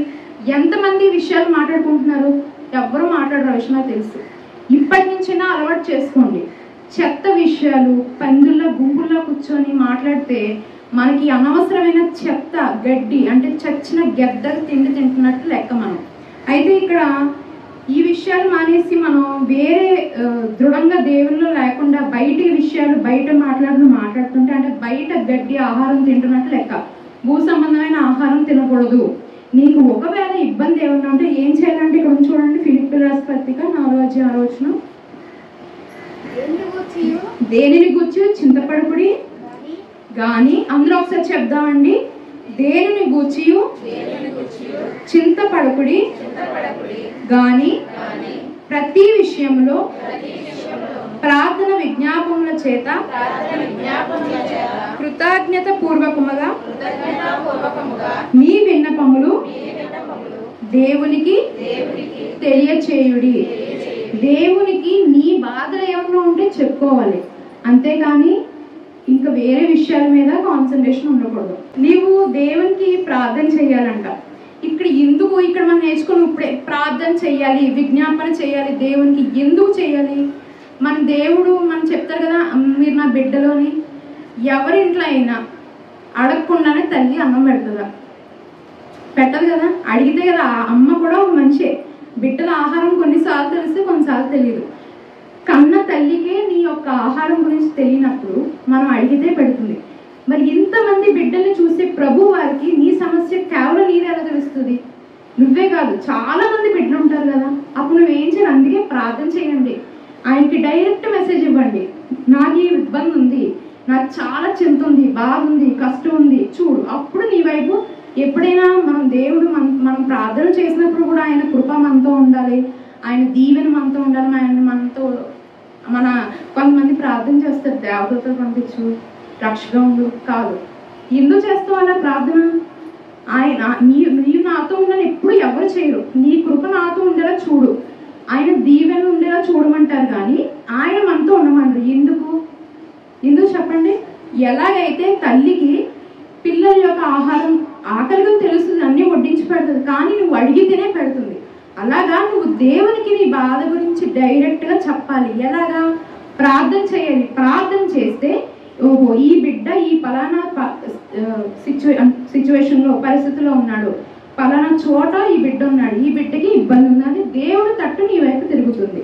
[SPEAKER 1] ఎంతమంది విషయాలు మాట్లాడుకుంటున్నారు, ఎవ్వరూ మాట్లాడరు విషయం నాకు తెలుసు. ఇప్పటి నుంచైనా అలవాటు చేసుకోండి. చెత్త విషయాలు పందుల్లో గుంపుల్లో కూర్చొని మాట్లాడితే మనకి అనవసరమైన చెత్త గడ్డి, అంటే చచ్చిన గెద్దకు తిండి తింటున్నట్టు లెక్క మనం. అయితే ఇక్కడ ఈ విషయాలు మానేసి మనం వేరే దృఢంగా దేవుల్లో లేకుండా బయట విషయాలు బయట మాట్లాడుతుంటే, అంటే బయట గడ్డి ఆహారం తింటున్నట్టు లెక్క. భూ సంబంధమైన ఆహారం తినకూడదు. నీకు ఒకవేళ ఇబ్బంది ఏమన్నా ఉంటే ఏం చేయాలంటే ఇక్కడ చూడండి, ఫిలిప్పీయుల రాసిన పత్రిక 4వ అధ్యాయం 6వ వచనం. దేనిని గూర్చి చింతపడుకుడి గాని, అందరూ ఒకసారి చెప్దామండి, దేనిని గూర్చి చింతపడుకుడి గాని ప్రతి విషయంలో ప్రార్థన విజ్ఞాపముల చేత కృతజ్ఞత పూర్వకముగా మీ విన్నపములు దేవునికి తెలియచేయుడి. దేవునికి నీ బాధలు ఏమన్నా ఉంటే చెప్పుకోవాలి, అంతేకాని ఇంకా వేరే విషయాల మీద కాన్సన్ట్రేషన్ ఉండకూడదు. నీవు దేవునికి ప్రార్థన చేయాలంట. ఇక్కడ మనం నేర్చుకుని ఇప్పుడే ప్రార్థన చేయాలి, విజ్ఞాపన చేయాలి. దేవునికి ఎందుకు చేయాలి? మన దేవుడు మనం చెప్తారు కదా, మీరు నా బిడ్డలోని. ఎవరింట్లో అయినా అడగకుండానే తల్లి అన్నం పెడుతుందా? పెట్టదు కదా. అడిగితే కదా. అమ్మ కూడా ఒక మనిషే. బిడ్డల ఆహారం కొన్నిసార్లు తెలిస్తే కొన్నిసార్లు తెలియదు. కన్న తల్లికే నీ యొక్క ఆహారం గురించి తెలియనప్పుడు మనం అడిగితే పెడుతుంది. మరి ఇంతమంది బిడ్డల్ని చూసే ప్రభు వారికి నీ సమస్య కేవలం నీదే ఎలా తెలుస్తుంది? నువ్వే కాదు, చాలా మంది బిడ్డలు ఉంటారు కదా. అప్పుడు నువ్వేం చేయాలి? అందుకే ప్రార్థన చేయండి, ఆయనకి డైరెక్ట్ మెసేజ్ ఇవ్వండి. నాకు ఈ ఇబ్బంది ఉంది, నాకు చాలా చింత ఉంది, బాధ ఉంది, కష్టం ఉంది, చూడు. అప్పుడు నీ వైపు ఎప్పుడైనా దేవుడు మనం ప్రార్థన చేసినప్పుడు కూడా ఆయన కృప మనతో ఉండాలి, ఆయన దీవెన మనతో ఉండాలి. ఆయన మనతో కొంతమంది ప్రార్థన చేస్తారు, దేవదూతలు పంపించు, రక్షగా ఉండు కాదు. ఎందుకు చేస్తావు అలా ప్రార్థన? ఆయన నీవు నాతో ఉండని ఎప్పుడు ఎవరు చేయరు. నీ కృప నాతో ఉండేలా చూడు, ఆయన దీవెన ఉండేలా చూడమంటారు కానీ ఆయన మనతో ఉండమంటారు. ఎందుకు చెప్పండి? ఎలాగైతే తల్లికి పిల్లల యొక్క ఆహారం ఆకలిగా తెలుస్తుంది, అన్నీ వడ్డించి పెడుతుంది, కానీ నువ్వు అడిగితేనే పెడుతుంది. అలాగా నువ్వు దేవునికి నీ బాధ గురించి డైరెక్ట్గా చెప్పాలి. ఎలాగా? ప్రార్థన చేయాలి. ప్రార్థన చేస్తే ఓహో ఈ బిడ్డ ఈ పలానా సిచ్యువేషన్లో పరిస్థితిలో ఉన్నాడు, పలానా చోట ఈ బిడ్డ ఉన్నాడు, ఈ బిడ్డకి ఇబ్బంది ఉందని దేవుడు తట్టు నీ వైపు తిరుగుతుంది.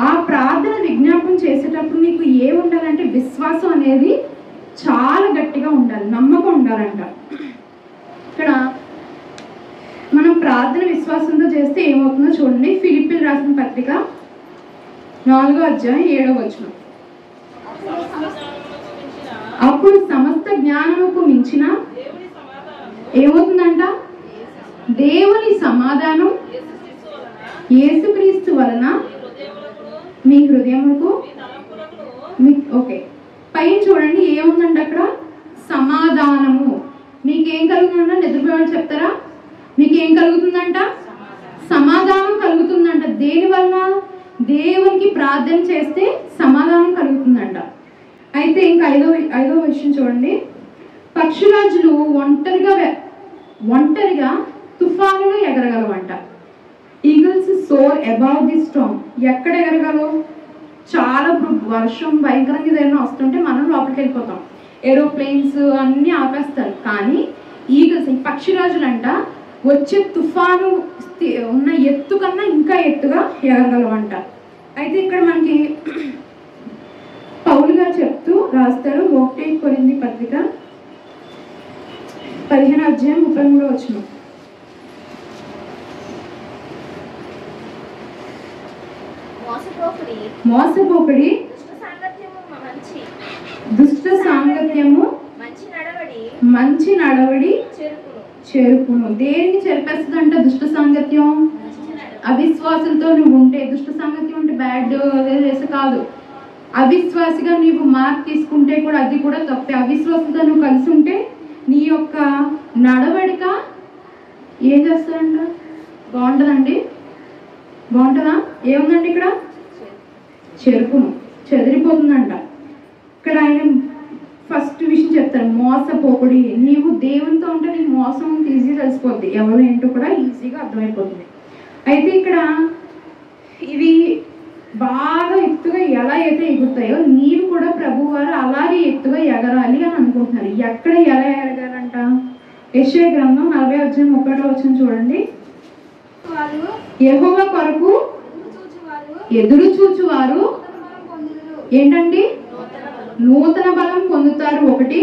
[SPEAKER 1] ఆ ప్రార్థన విజ్ఞాపం చేసేటప్పుడు నీకు ఉండాలంటే విశ్వాసం అనేది చాలా గట్టిగా ఉండాలి, నమ్మకం ఉండాలంట. ఇక్కడ మనం ప్రార్థన విశ్వాసంతో చేస్తే ఏమవుతుందో చూడండి. ఫిలిప్పీలు రాసిన పత్రిక 4వ అధ్యాయం 7వ వచనం. అప్పుడు సమస్త జ్ఞానముకు మించిన ఏమవుతుందంట? దేవుని సమాధానం యేసుక్రీస్తు వలన మీ హృదయముకు ఓకే పైన చూడండి ఏముందంట అక్కడ? సమాధానము. మీకేం కలుగుతుందంట? నిద్రపోయేవాళ్ళు చెప్తారా? మీకేం కలుగుతుందంట? సమాధానం కలుగుతుందంట. దేని వలన? దేవునికి ప్రార్థన చేస్తే సమాధానం కలుగుతుందంట. అయితే ఇంకా ఐదవ విషయం చూడండి. పక్షిరాజులు ఒంటరిగా తుఫానులో ఎగరగలవంట. Eagles soar above the storm. ఎక్కడ ఎగరగలవు? చాలా వర్షం భయంకరంగా ఏదైనా వస్తుంటే మనం లోపలికి వెళ్ళిపోతాం, ఏరోప్లేన్స్ అన్నీ ఆపేస్తారు. కానీ ఈగల్స్ ఈ పక్షిరాజులంట వచ్చే తుఫాను ఉన్న ఎత్తు కన్నా ఇంకా ఎత్తుగా ఎగరగలవంట. అయితే ఇక్కడ మనకి పౌలు గారు చెప్తూ రాస్తారు 1 కొరింథీ పత్రిక 15వ అధ్యాయం 33వ వచనం. మోసపోకడి దుష్ట సాంగత్యము మంచి నడవడి చెరుపును. దేన్ని చెరిపేస్తుందంట? దుష్ట సాంగత్యం. అవిశ్వాసులతో నువ్వు ఉంటే, దుష్ట సాంగత్యం అంటే బ్యాడ్ చేసి కాదు, అవిశ్వాసిగా నీవు మార్క్ తీసుకుంటే కూడా అది కూడా తప్పే. అవిశ్వాసులతో నువ్వు కలిసి ఉంటే నీ యొక్క నడవడిక ఏం చేస్తారంట? బాగుంటుందండి? బాగుంటుందా? ఏముందండి ఇక్కడ? చెరుపును, చెదిరిపోతుందంట. ఇక్కడ ఆయన ఫస్ట్ విషయం చెప్తారు, మోసపోకుడి. నీవు దేవునితో ఉంటే నీకు మోసం ఈజీగా తెలిసిపోద్ది, ఎవరు ఏంటో కూడా ఈజీగా అర్థమైపోతుంది. అయితే ఇక్కడ ఇవి బాగా ఎత్తుగా ఎలా అయితే ఎగురుతాయో నీవు కూడా ప్రభు వారు అలాగే ఎత్తుగా ఎగరాలి అని అనుకుంటున్నారు. ఎక్కడ ఎలా ఎగరాలంట? యెషయా గ్రంథం 40వ అధ్యాయం 31వ వచనం చూడండి. యెహోవా కొరకు ఎదురు చూచువారు ఏంటండి? నూతన బలం పొందుతారు. 1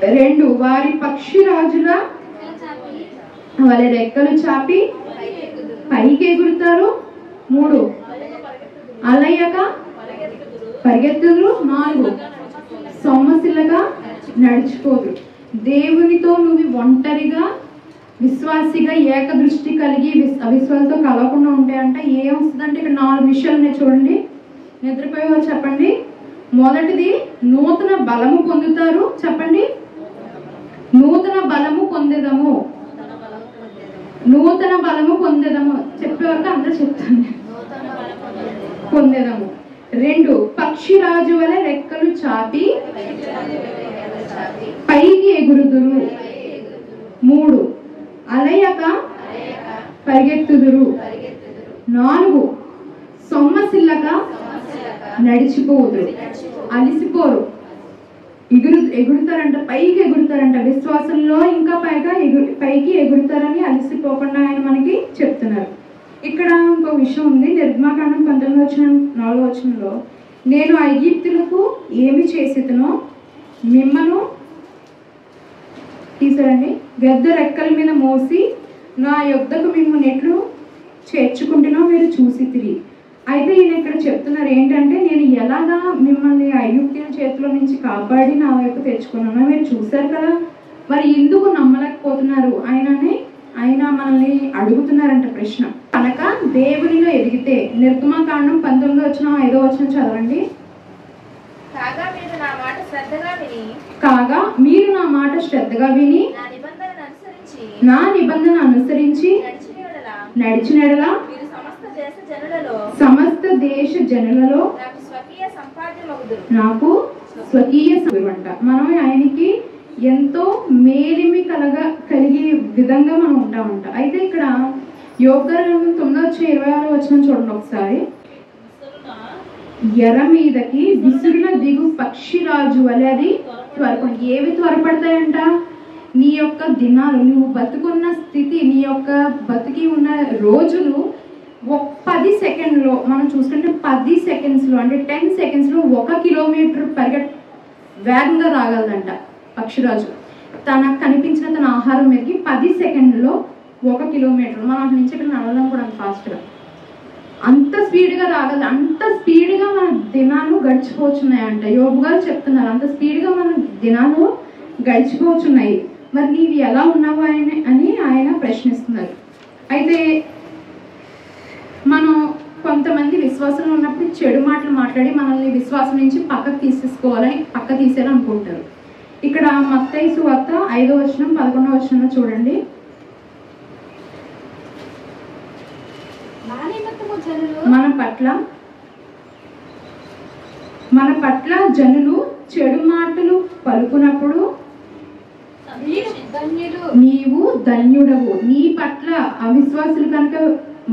[SPEAKER 1] 2 వారి పక్షిరాజుల వాళ్ళ రెక్కలు చాపి పైకి ఎగురుతారు. 3 అలయక పరిగెత్తుదురు. 4 సొమ్మసిల్లగా నడిచిపోదు. దేవునితో నువ్వు ఒంటరిగా విశ్వాసిగా ఏకదృష్టి కలిగి అవిశ్వాసంతో కలవకుండా ఉంటాయంట. ఏం వస్తుందంటే ఇక్కడ 4 విషయాలు చూడండి. నిద్రపోయేవారు చెప్పండి. మొదటిది నూతన బలము పొందుతారు. చెప్పండి. నూతన బలము పొందేదము. నూతన బలము పొందేదము చెప్పే వరకు అందరూ చెప్తాను. పొందేదము. 2 పక్షిరాజు వలె రెక్కలు చాపి పైకి ఎగురుదురు. 3 అలయక పరిగెత్తుదురు. 4 సొమ్మసిల్లక నడిచిపోదు. అలిసిపోరు. ఎగురుతారంట, పైకి ఎగురుతారంట. విశ్వాసంలో ఇంకా పైకి ఎగురుతారని అలిసిపోకుండా ఆయన మనకి చెప్తున్నారు. ఇక్కడ ఇంకో విషయం ఉంది. నిర్గమకాండం 19:4వ వచనంలో నేను ఐగుప్తులకు ఏమి చేసేదనో మిమ్మను తీసారండి గద్ద రెక్కల మీద మోసి నా యొద్దకు మిమ్మల్ని ఎట్లు చేర్చుకుంటున్నా మీరు చూసి తిరిగి. అయితే ఈయన ఇక్కడ చెప్తున్నారు ఏంటంటే నేను ఎలాగా మిమ్మల్ని ఐగుప్తీయుల చేతిలో నుంచి కాపాడి నా వైపు తెచ్చుకున్నానో మీరు చూశారు కదా, మరి ఎందుకు నమ్మలేకపోతున్నారు ఆయన మనల్ని అడుగుతున్నారంట ప్రశ్న. కనుక దేవునిలో ఎదిగితే నిర్గమకాండం 19వ వచనం 5వ వచనం చదవండి.
[SPEAKER 2] కాగా మీరు నా మాట
[SPEAKER 1] కాగా మీరు నా మాట శ్రద్ధగా విని నా నిబంధన అనుసరించి నడిచినడలా సమస్త దేశ జనులలో నాకు స్వకీయ అంట. మనం ఆయనకి ఎంతో మేలిమి కలిగే విధంగా మనం ఉంటామంట. అయితే ఇక్కడ యోబు గ్రంథం 9:26 చూడండి ఒకసారి. ఎర మీదకి విసురున దిగు పక్షిరాజు వలె అది ఏవి త్వరపడతాయంట? నీ యొక్క దినాలు, నువ్వు బతుకున్న స్థితి, నీ యొక్క బతికి ఉన్న రోజులు 10 సెకండ్లో మనం చూసుకుంటే 10 సెకండ్స్లో అంటే 10 సెకండ్స్లో 1 కిలోమీటర్ వేగంగా రాగలదంట పక్షిరాజు. తనకు కనిపించిన తన ఆహారం మీదకి 10 సెకండ్లో 1 కిలోమీటర్. మనం అక్కడి నుంచి ఇక్కడ నడవడం కూడా ఫాస్ట్గా అంత స్పీడ్గా రాగలదు. అంత స్పీడ్గా మన దినాలు గడిచిపోతున్నాయంట. యోబు గారు చెప్తున్నారు అంత స్పీడ్గా మన దినాలు గడిచిపోతున్నాయి. మరి నీవి ఎలా ఉన్నావు అని ఆయన ప్రశ్నిస్తున్నారు. అయితే మనం కొంతమంది విశ్వాసంలో ఉన్నప్పుడు చెడు మాటలు మాట్లాడి మనల్ని విశ్వాసం నుంచి పక్క తీసేయాలనుకుంటారు. ఇక్కడ మత్తయి సువార్త 5:11 చూడండి. మన పట్ల జనులు చెడు మాటలు పలుకున్నప్పుడు నీవు ధన్యుడవు. నీ పట్ల అవిశ్వాసులు కనుక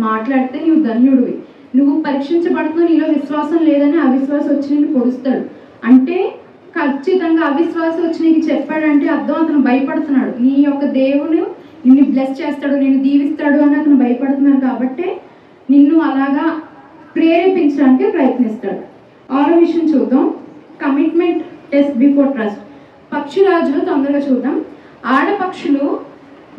[SPEAKER 1] మాట్లాడితే నీవు ధన్యుడివి. నువ్వు పరీక్షించబడుతూ నీలో విశ్వాసం లేదని అవిశ్వాసం వచ్చి నిన్ను పొడుస్తాడు అంటే ఖచ్చితంగా అవిశ్వాసం వచ్చి నీకు చెప్పాడంటే అర్థం అతను భయపడుతున్నాడు. నీ యొక్క దేవుడు నిన్ను బ్లెస్ చేస్తాడు, నిన్ను దీవిస్తాడు అని అతను భయపడుతున్నాడు. కాబట్టి నిన్ను అలాగా ప్రేరేపించడానికి ప్రయత్నిస్తాడు. 6వ విషయం చూద్దాం. Commitment test before trust. పక్షిరాజులు తొందరగా చూద్దాం. ఆడపక్షులు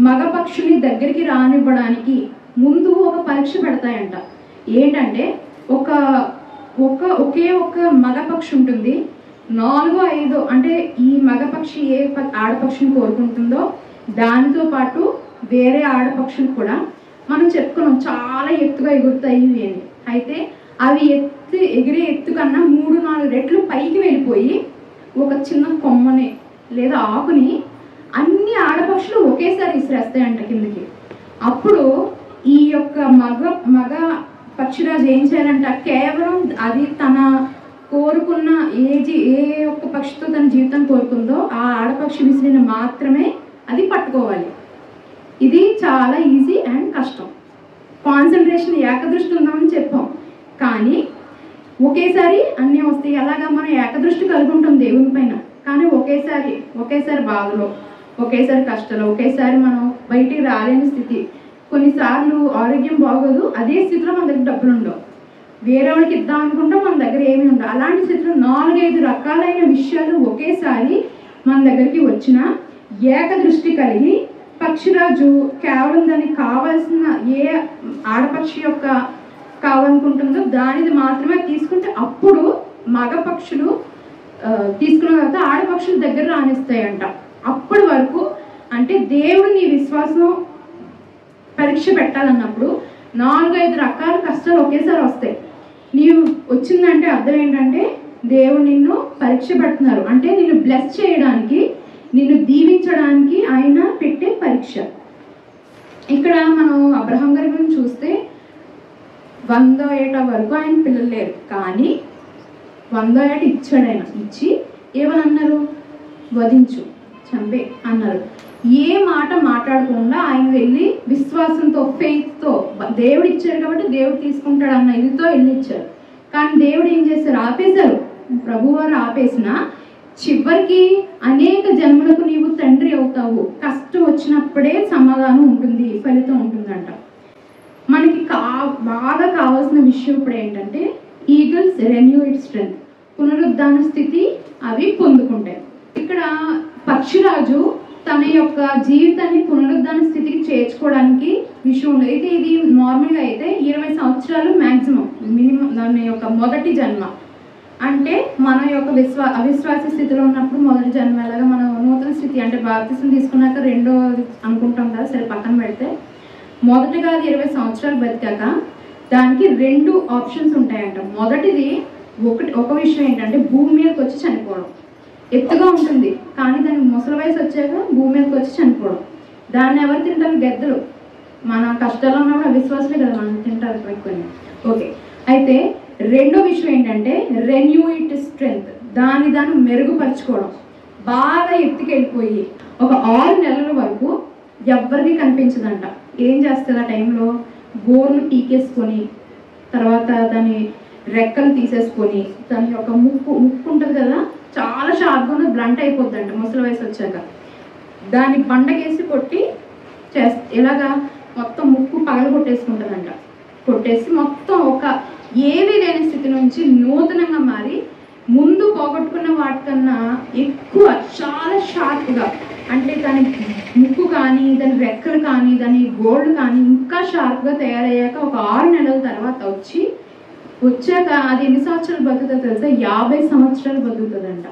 [SPEAKER 1] మగ పక్షుని దగ్గరికి రానివ్వడానికి ముందు ఒక పరీక్ష పెడతాయంట. ఏంటంటే ఒకే ఒక మగ పక్షి ఉంటుంది. 4-5 అంటే ఈ మగ పక్షి ఏ ఆడపక్షిని కోరుకుంటుందో దానితో పాటు వేరే ఆడపక్షులు కూడా మనం చెప్పుకున్నాం చాలా ఎత్తుగా ఎగురుతాయి అని. అయితే అవి ఎగిరే ఎత్తు కన్నా 3-4 రెట్లు పైకి వెళ్ళిపోయి ఒక చిన్న కొమ్మని లేదా ఆకుని అన్ని ఆడపక్షులు ఒకేసారి విసిరేస్తాయంట కిందకి. అప్పుడు ఈ యొక్క మగ పక్షిరాజు ఏం చేయాలంట? కేవలం అది తన కోరుకున్న ఏ ఒక్క పక్షితో తన జీవితం కోరుకుందో ఆ ఆడపక్షి విసిరిన మాత్రమే అది పట్టుకోవాలి. ఇది చాలా ఈజీ అండ్ కష్టం. కాన్సన్ట్రేషన్ ఏకదృష్టి ఉందామని చెప్పాం, కానీ ఒకేసారి అన్నీ వస్తాయి. అలాగా మనం ఏకదృష్టి కలిగి ఉంటాం దేవుని పైన, కానీ ఒకేసారి బాధలో, ఒకేసారి కష్టాలు, ఒకేసారి మనం బయటికి రాలేని స్థితి. కొన్నిసార్లు ఆరోగ్యం బాగోదు, అదే స్థితిలో మన దగ్గర డబ్బులు ఉండవు, వేరే వాళ్ళకి ఇద్దాం అనుకుంటాం, మన దగ్గర ఏమీ ఉండవు. అలాంటి స్థితిలో 4-5 రకాలైన విషయాలు ఒకేసారి మన దగ్గరికి వచ్చిన ఏకదృష్టి కలిగి పక్షిరాజు కేవలం దానికి కావాల్సిన ఏ ఆడపక్షి యొక్క కావాలనుకుంటుందో దానిది మాత్రమే తీసుకుంటే అప్పుడు మగ పక్షులు తీసుకున్న తర్వాత ఆడపక్షుల దగ్గర రాణిస్తాయంట. అప్పటి వరకు అంటే దేవుడు నీ విశ్వాసం పరీక్ష పెట్టాలన్నప్పుడు 4-5 రకాల కష్టాలు ఒకేసారి వస్తాయి. నీవు వచ్చిందంటే అర్థం ఏంటంటే దేవుడు నిన్ను పరీక్ష పెడుతున్నారు, అంటే నిన్ను బ్లెస్ చేయడానికి, నిన్ను దీవించడానికి ఆయన పెట్టే పరీక్ష. ఇక్కడ మనం అబ్రహాం గారి గురించి చూస్తే 100 ఏట వరకు ఆయన పిల్లలు లేరు, కానీ 100 ఏట ఇచ్చాడు. ఆయన ఇచ్చి ఏమని అన్నారు? వధించు, చంపే అన్నారు. ఏ మాట మాట్లాడకుండా ఆయన వెళ్ళి విశ్వాసంతో, ఫెయిత్తో, దేవుడు ఇచ్చాడు కాబట్టి దేవుడు తీసుకుంటాడు అన్న ఇదితో వెళ్ళి ఇచ్చారు. కానీ దేవుడు ఏం చేశారు? ఆపేశారు. ప్రభువారు ఆపేసిన చివరికి అనేక జన్మలకు నీవు తండ్రి అవుతావు, కష్టం వచ్చినప్పుడే సమాధానం ఉంటుంది, ఫలితం ఉంటుందంట. మనకి బాగా కావాల్సిన విషయం ఇప్పుడు ఏంటంటే ఈగల్స్ రెన్యూ ఇట్ స్ట్రెంగ్త్, పునరుద్ధాన స్థితి అవి పొందుకుంటాయి. ఇక్కడ పక్షిరాజు తన యొక్క జీవితాన్ని పునరుద్ధాన స్థితికి చేర్చుకోవడానికి విషయం ఉండదు. అయితే ఇది నార్మల్గా అయితే 20 సంవత్సరాలు మ్యాక్సిమం మినిమం దాని యొక్క మొదటి జన్మ. అంటే మన యొక్క అవిశ్వాస స్థితిలో ఉన్నప్పుడు మొదటి జన్మ, ఎలాగా మనం నూతన స్థితి అంటే బాప్తిసం తీసుకున్నాక రెండో అనుకుంటాం కదా, సరే పక్కన పెడితే మొదటిగా 20 సంవత్సరాలు బతికాక దానికి 2 ఆప్షన్స్ ఉంటాయంట. మొదటిది ఒక విషయం ఏంటంటే భూమి మీదకి వచ్చి చనిపోవడం. ఎత్తుగా ఉంటుంది, కానీ దానికి ముసలి వయసు వచ్చాక భూమి మీదకి వచ్చి చనిపోవడం. దాన్ని ఎవరు తింటారు? గెద్దలు. మన కష్టాలు ఉన్నప్పుడు అవిశ్వాసులే కదా మనం తింటారు పెట్టుకొని. ఓకే, అయితే రెండో విషయం ఏంటంటే రెన్యూ ఇట్ స్ట్రెంగ్త్. దాన్ని మెరుగుపరచుకోవడం. బాగా ఎత్తుకెళ్ళిపోయి ఒక 6 నెలల వరకు ఎవరికి కనిపించదంట. ఏం చేస్తుంది ఆ టైంలో? గోర్లు పీకేసుకొని, తర్వాత దాని రెక్కలు తీసేసుకొని, దాని యొక్క ముక్కు ఉంటుంది కదా చాలా షార్ప్గా ఉన్నది, బ్లంట్ అయిపోద్దంట ముసలి వయసు వచ్చాక. దాన్ని బండకేసి కొట్టి ఎలాగా మొత్తం ముక్కు పగల కొట్టేసుకుంటుందంట. కొట్టేసి మొత్తం ఒక ఏమీ లేని స్థితి నుంచి నూతనంగా మారి ముందు పోగొట్టుకున్న వాటికన్నా ఎక్కువ చాలా షార్ప్గా, అంటే దాని ముక్కు కానీ దాని రెక్కలు కానీ దాని గోళ్ళు కానీ ఇంకా షార్ప్గా తయారయ్యాక ఒక 6 నెలల తర్వాత వచ్చాక అది ఎన్ని సంవత్సరాలు బతుకుతుందో తెలుసా? 50 సంవత్సరాలు బతుకుతుందంట.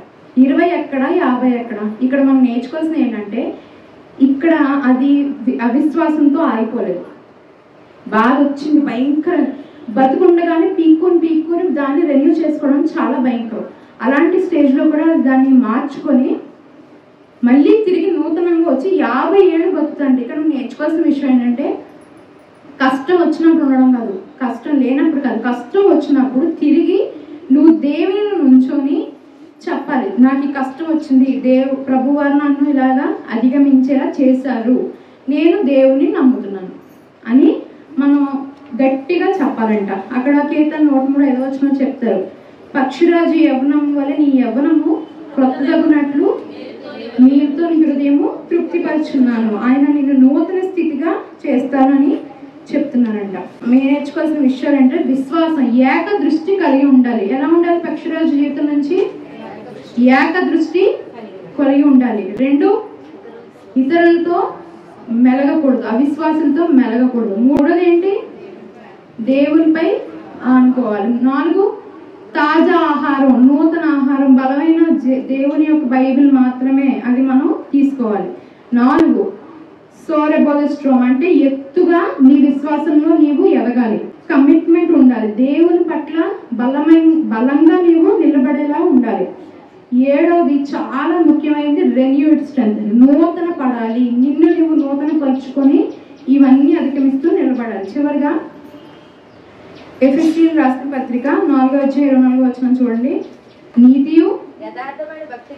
[SPEAKER 1] 20 ఎక్కడ 50 ఎక్కడ? ఇక్కడ మనం నేర్చుకోవాల్సింది ఏంటంటే ఇక్కడ అది అవిశ్వాసంతో ఆగిపోలేదు. బాగా వచ్చింది భయంకరం, బతుకుండగానే పీక్కుని దాన్ని రెన్యూ చేసుకోవడం చాలా భయంకరం. అలాంటి స్టేజ్లో కూడా దాన్ని మార్చుకొని మళ్ళీ తిరిగి నూతనంగా వచ్చి 50 ఏళ్ళు బతుకుతుంది. ఇక్కడ నేర్చుకోవాల్సిన విషయం ఏంటంటే కష్టం వచ్చినప్పుడు ఉండడం కాదు, కష్టం లేనప్పుడు కాదు, కష్టం వచ్చినప్పుడు తిరిగి నువ్వు దేవుని నుంచొని చెప్పాలి, నాకు ఈ కష్టం వచ్చింది, ప్రభువారు నన్ను ఇలాగా అధిగమించేలా చేశారు, నేను దేవుని నమ్ముతున్నాను అని మనం గట్టిగా చెప్పాలంట. అక్కడ కీర్తన 103:5 చెప్తారు, పక్షిరాజు యవ్వనం వల్ల నీ యవ్వనము క్రొత్తదగునట్లు నీతో హృదయము తృప్తిపరుచున్నాను, ఆయన నిన్ను నూతన స్థితిగా చేస్తానని చెప్తున్నారంట. మీరు నేర్చుకోవాల్సిన విషయాలు అంటే విశ్వాసం, ఏక దృష్టి కలిగి ఉండాలి. ఎలా ఉండాలి? పక్షిరాజు జీవితం నుంచి ఏక దృష్టి కలిగి ఉండాలి. 2, ఇతరులతో మెలగకూడదు, అవిశ్వాసంతో మెలగకూడదు. 3 ఏంటి? దేవునిపై అనుకోవాలి. 4, తాజా ఆహారం, నూతన ఆహారం, బలమైన దేవుని యొక్క బైబిల్ మాత్రమే అది మనం తీసుకోవాలి. 4, సోరెబోలెస్ట్రోమ్ అంటే ఎత్తుగా నీ విశ్వాసంలో నీవు ఎదగాలి. కమిట్మెంట్ ఉండాలి, దేవుని పట్ల బలంగా నీవు నిలబడేలా ఉండాలి. 7వది చాలా ముఖ్యమైనది రెన్యూడ్ స్ట్రెంగ్త్, నూతన పడాలి, నిన్ను నువ్వు నూతన పరుచుకొని ఇవన్నీ అధిగమిస్తూ నిలబడాలి. చివరిగా ఎఫెసీయులకు రాసిన పత్రిక 4:24 చూడండి. నీతియు యథార్థమైన భక్తి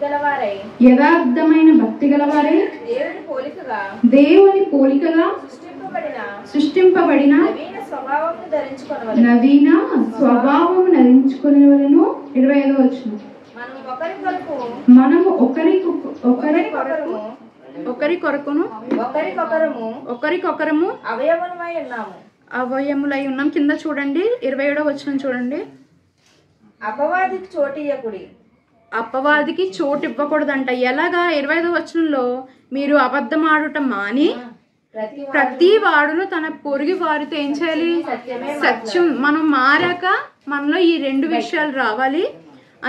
[SPEAKER 1] గలవారై దేవుని పోలికగా సృష్టింపబడిన నవీన స్వభావము ధరించుకొనివలెను. 25 మనము ఒకరికొకరము అవయములై ఉన్నాం. కింద చూడండి 27 చూడండి. అపవాదికి చోటు ఇవ్వకూడదంట. ఎలాగా? 25 మీరు అబద్ధం ఆడటం మాని ప్రతి వాడును తన పొరుగు వారితో ఏం చేయాలి? సత్యం. మనం మారాక మనలో ఈ 2 విషయాలు రావాలి.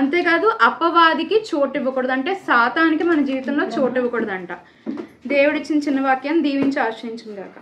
[SPEAKER 1] అంతేకాదు అపవాదికి చోటు ఇవ్వకూడదు, అంటే సాతానికి మన జీవితంలో చోటు ఇవ్వకూడదంట. దేవుడిచ్చిన చిన్న వాక్యాన్ని దీవించి ఆశ్రయించుగాక.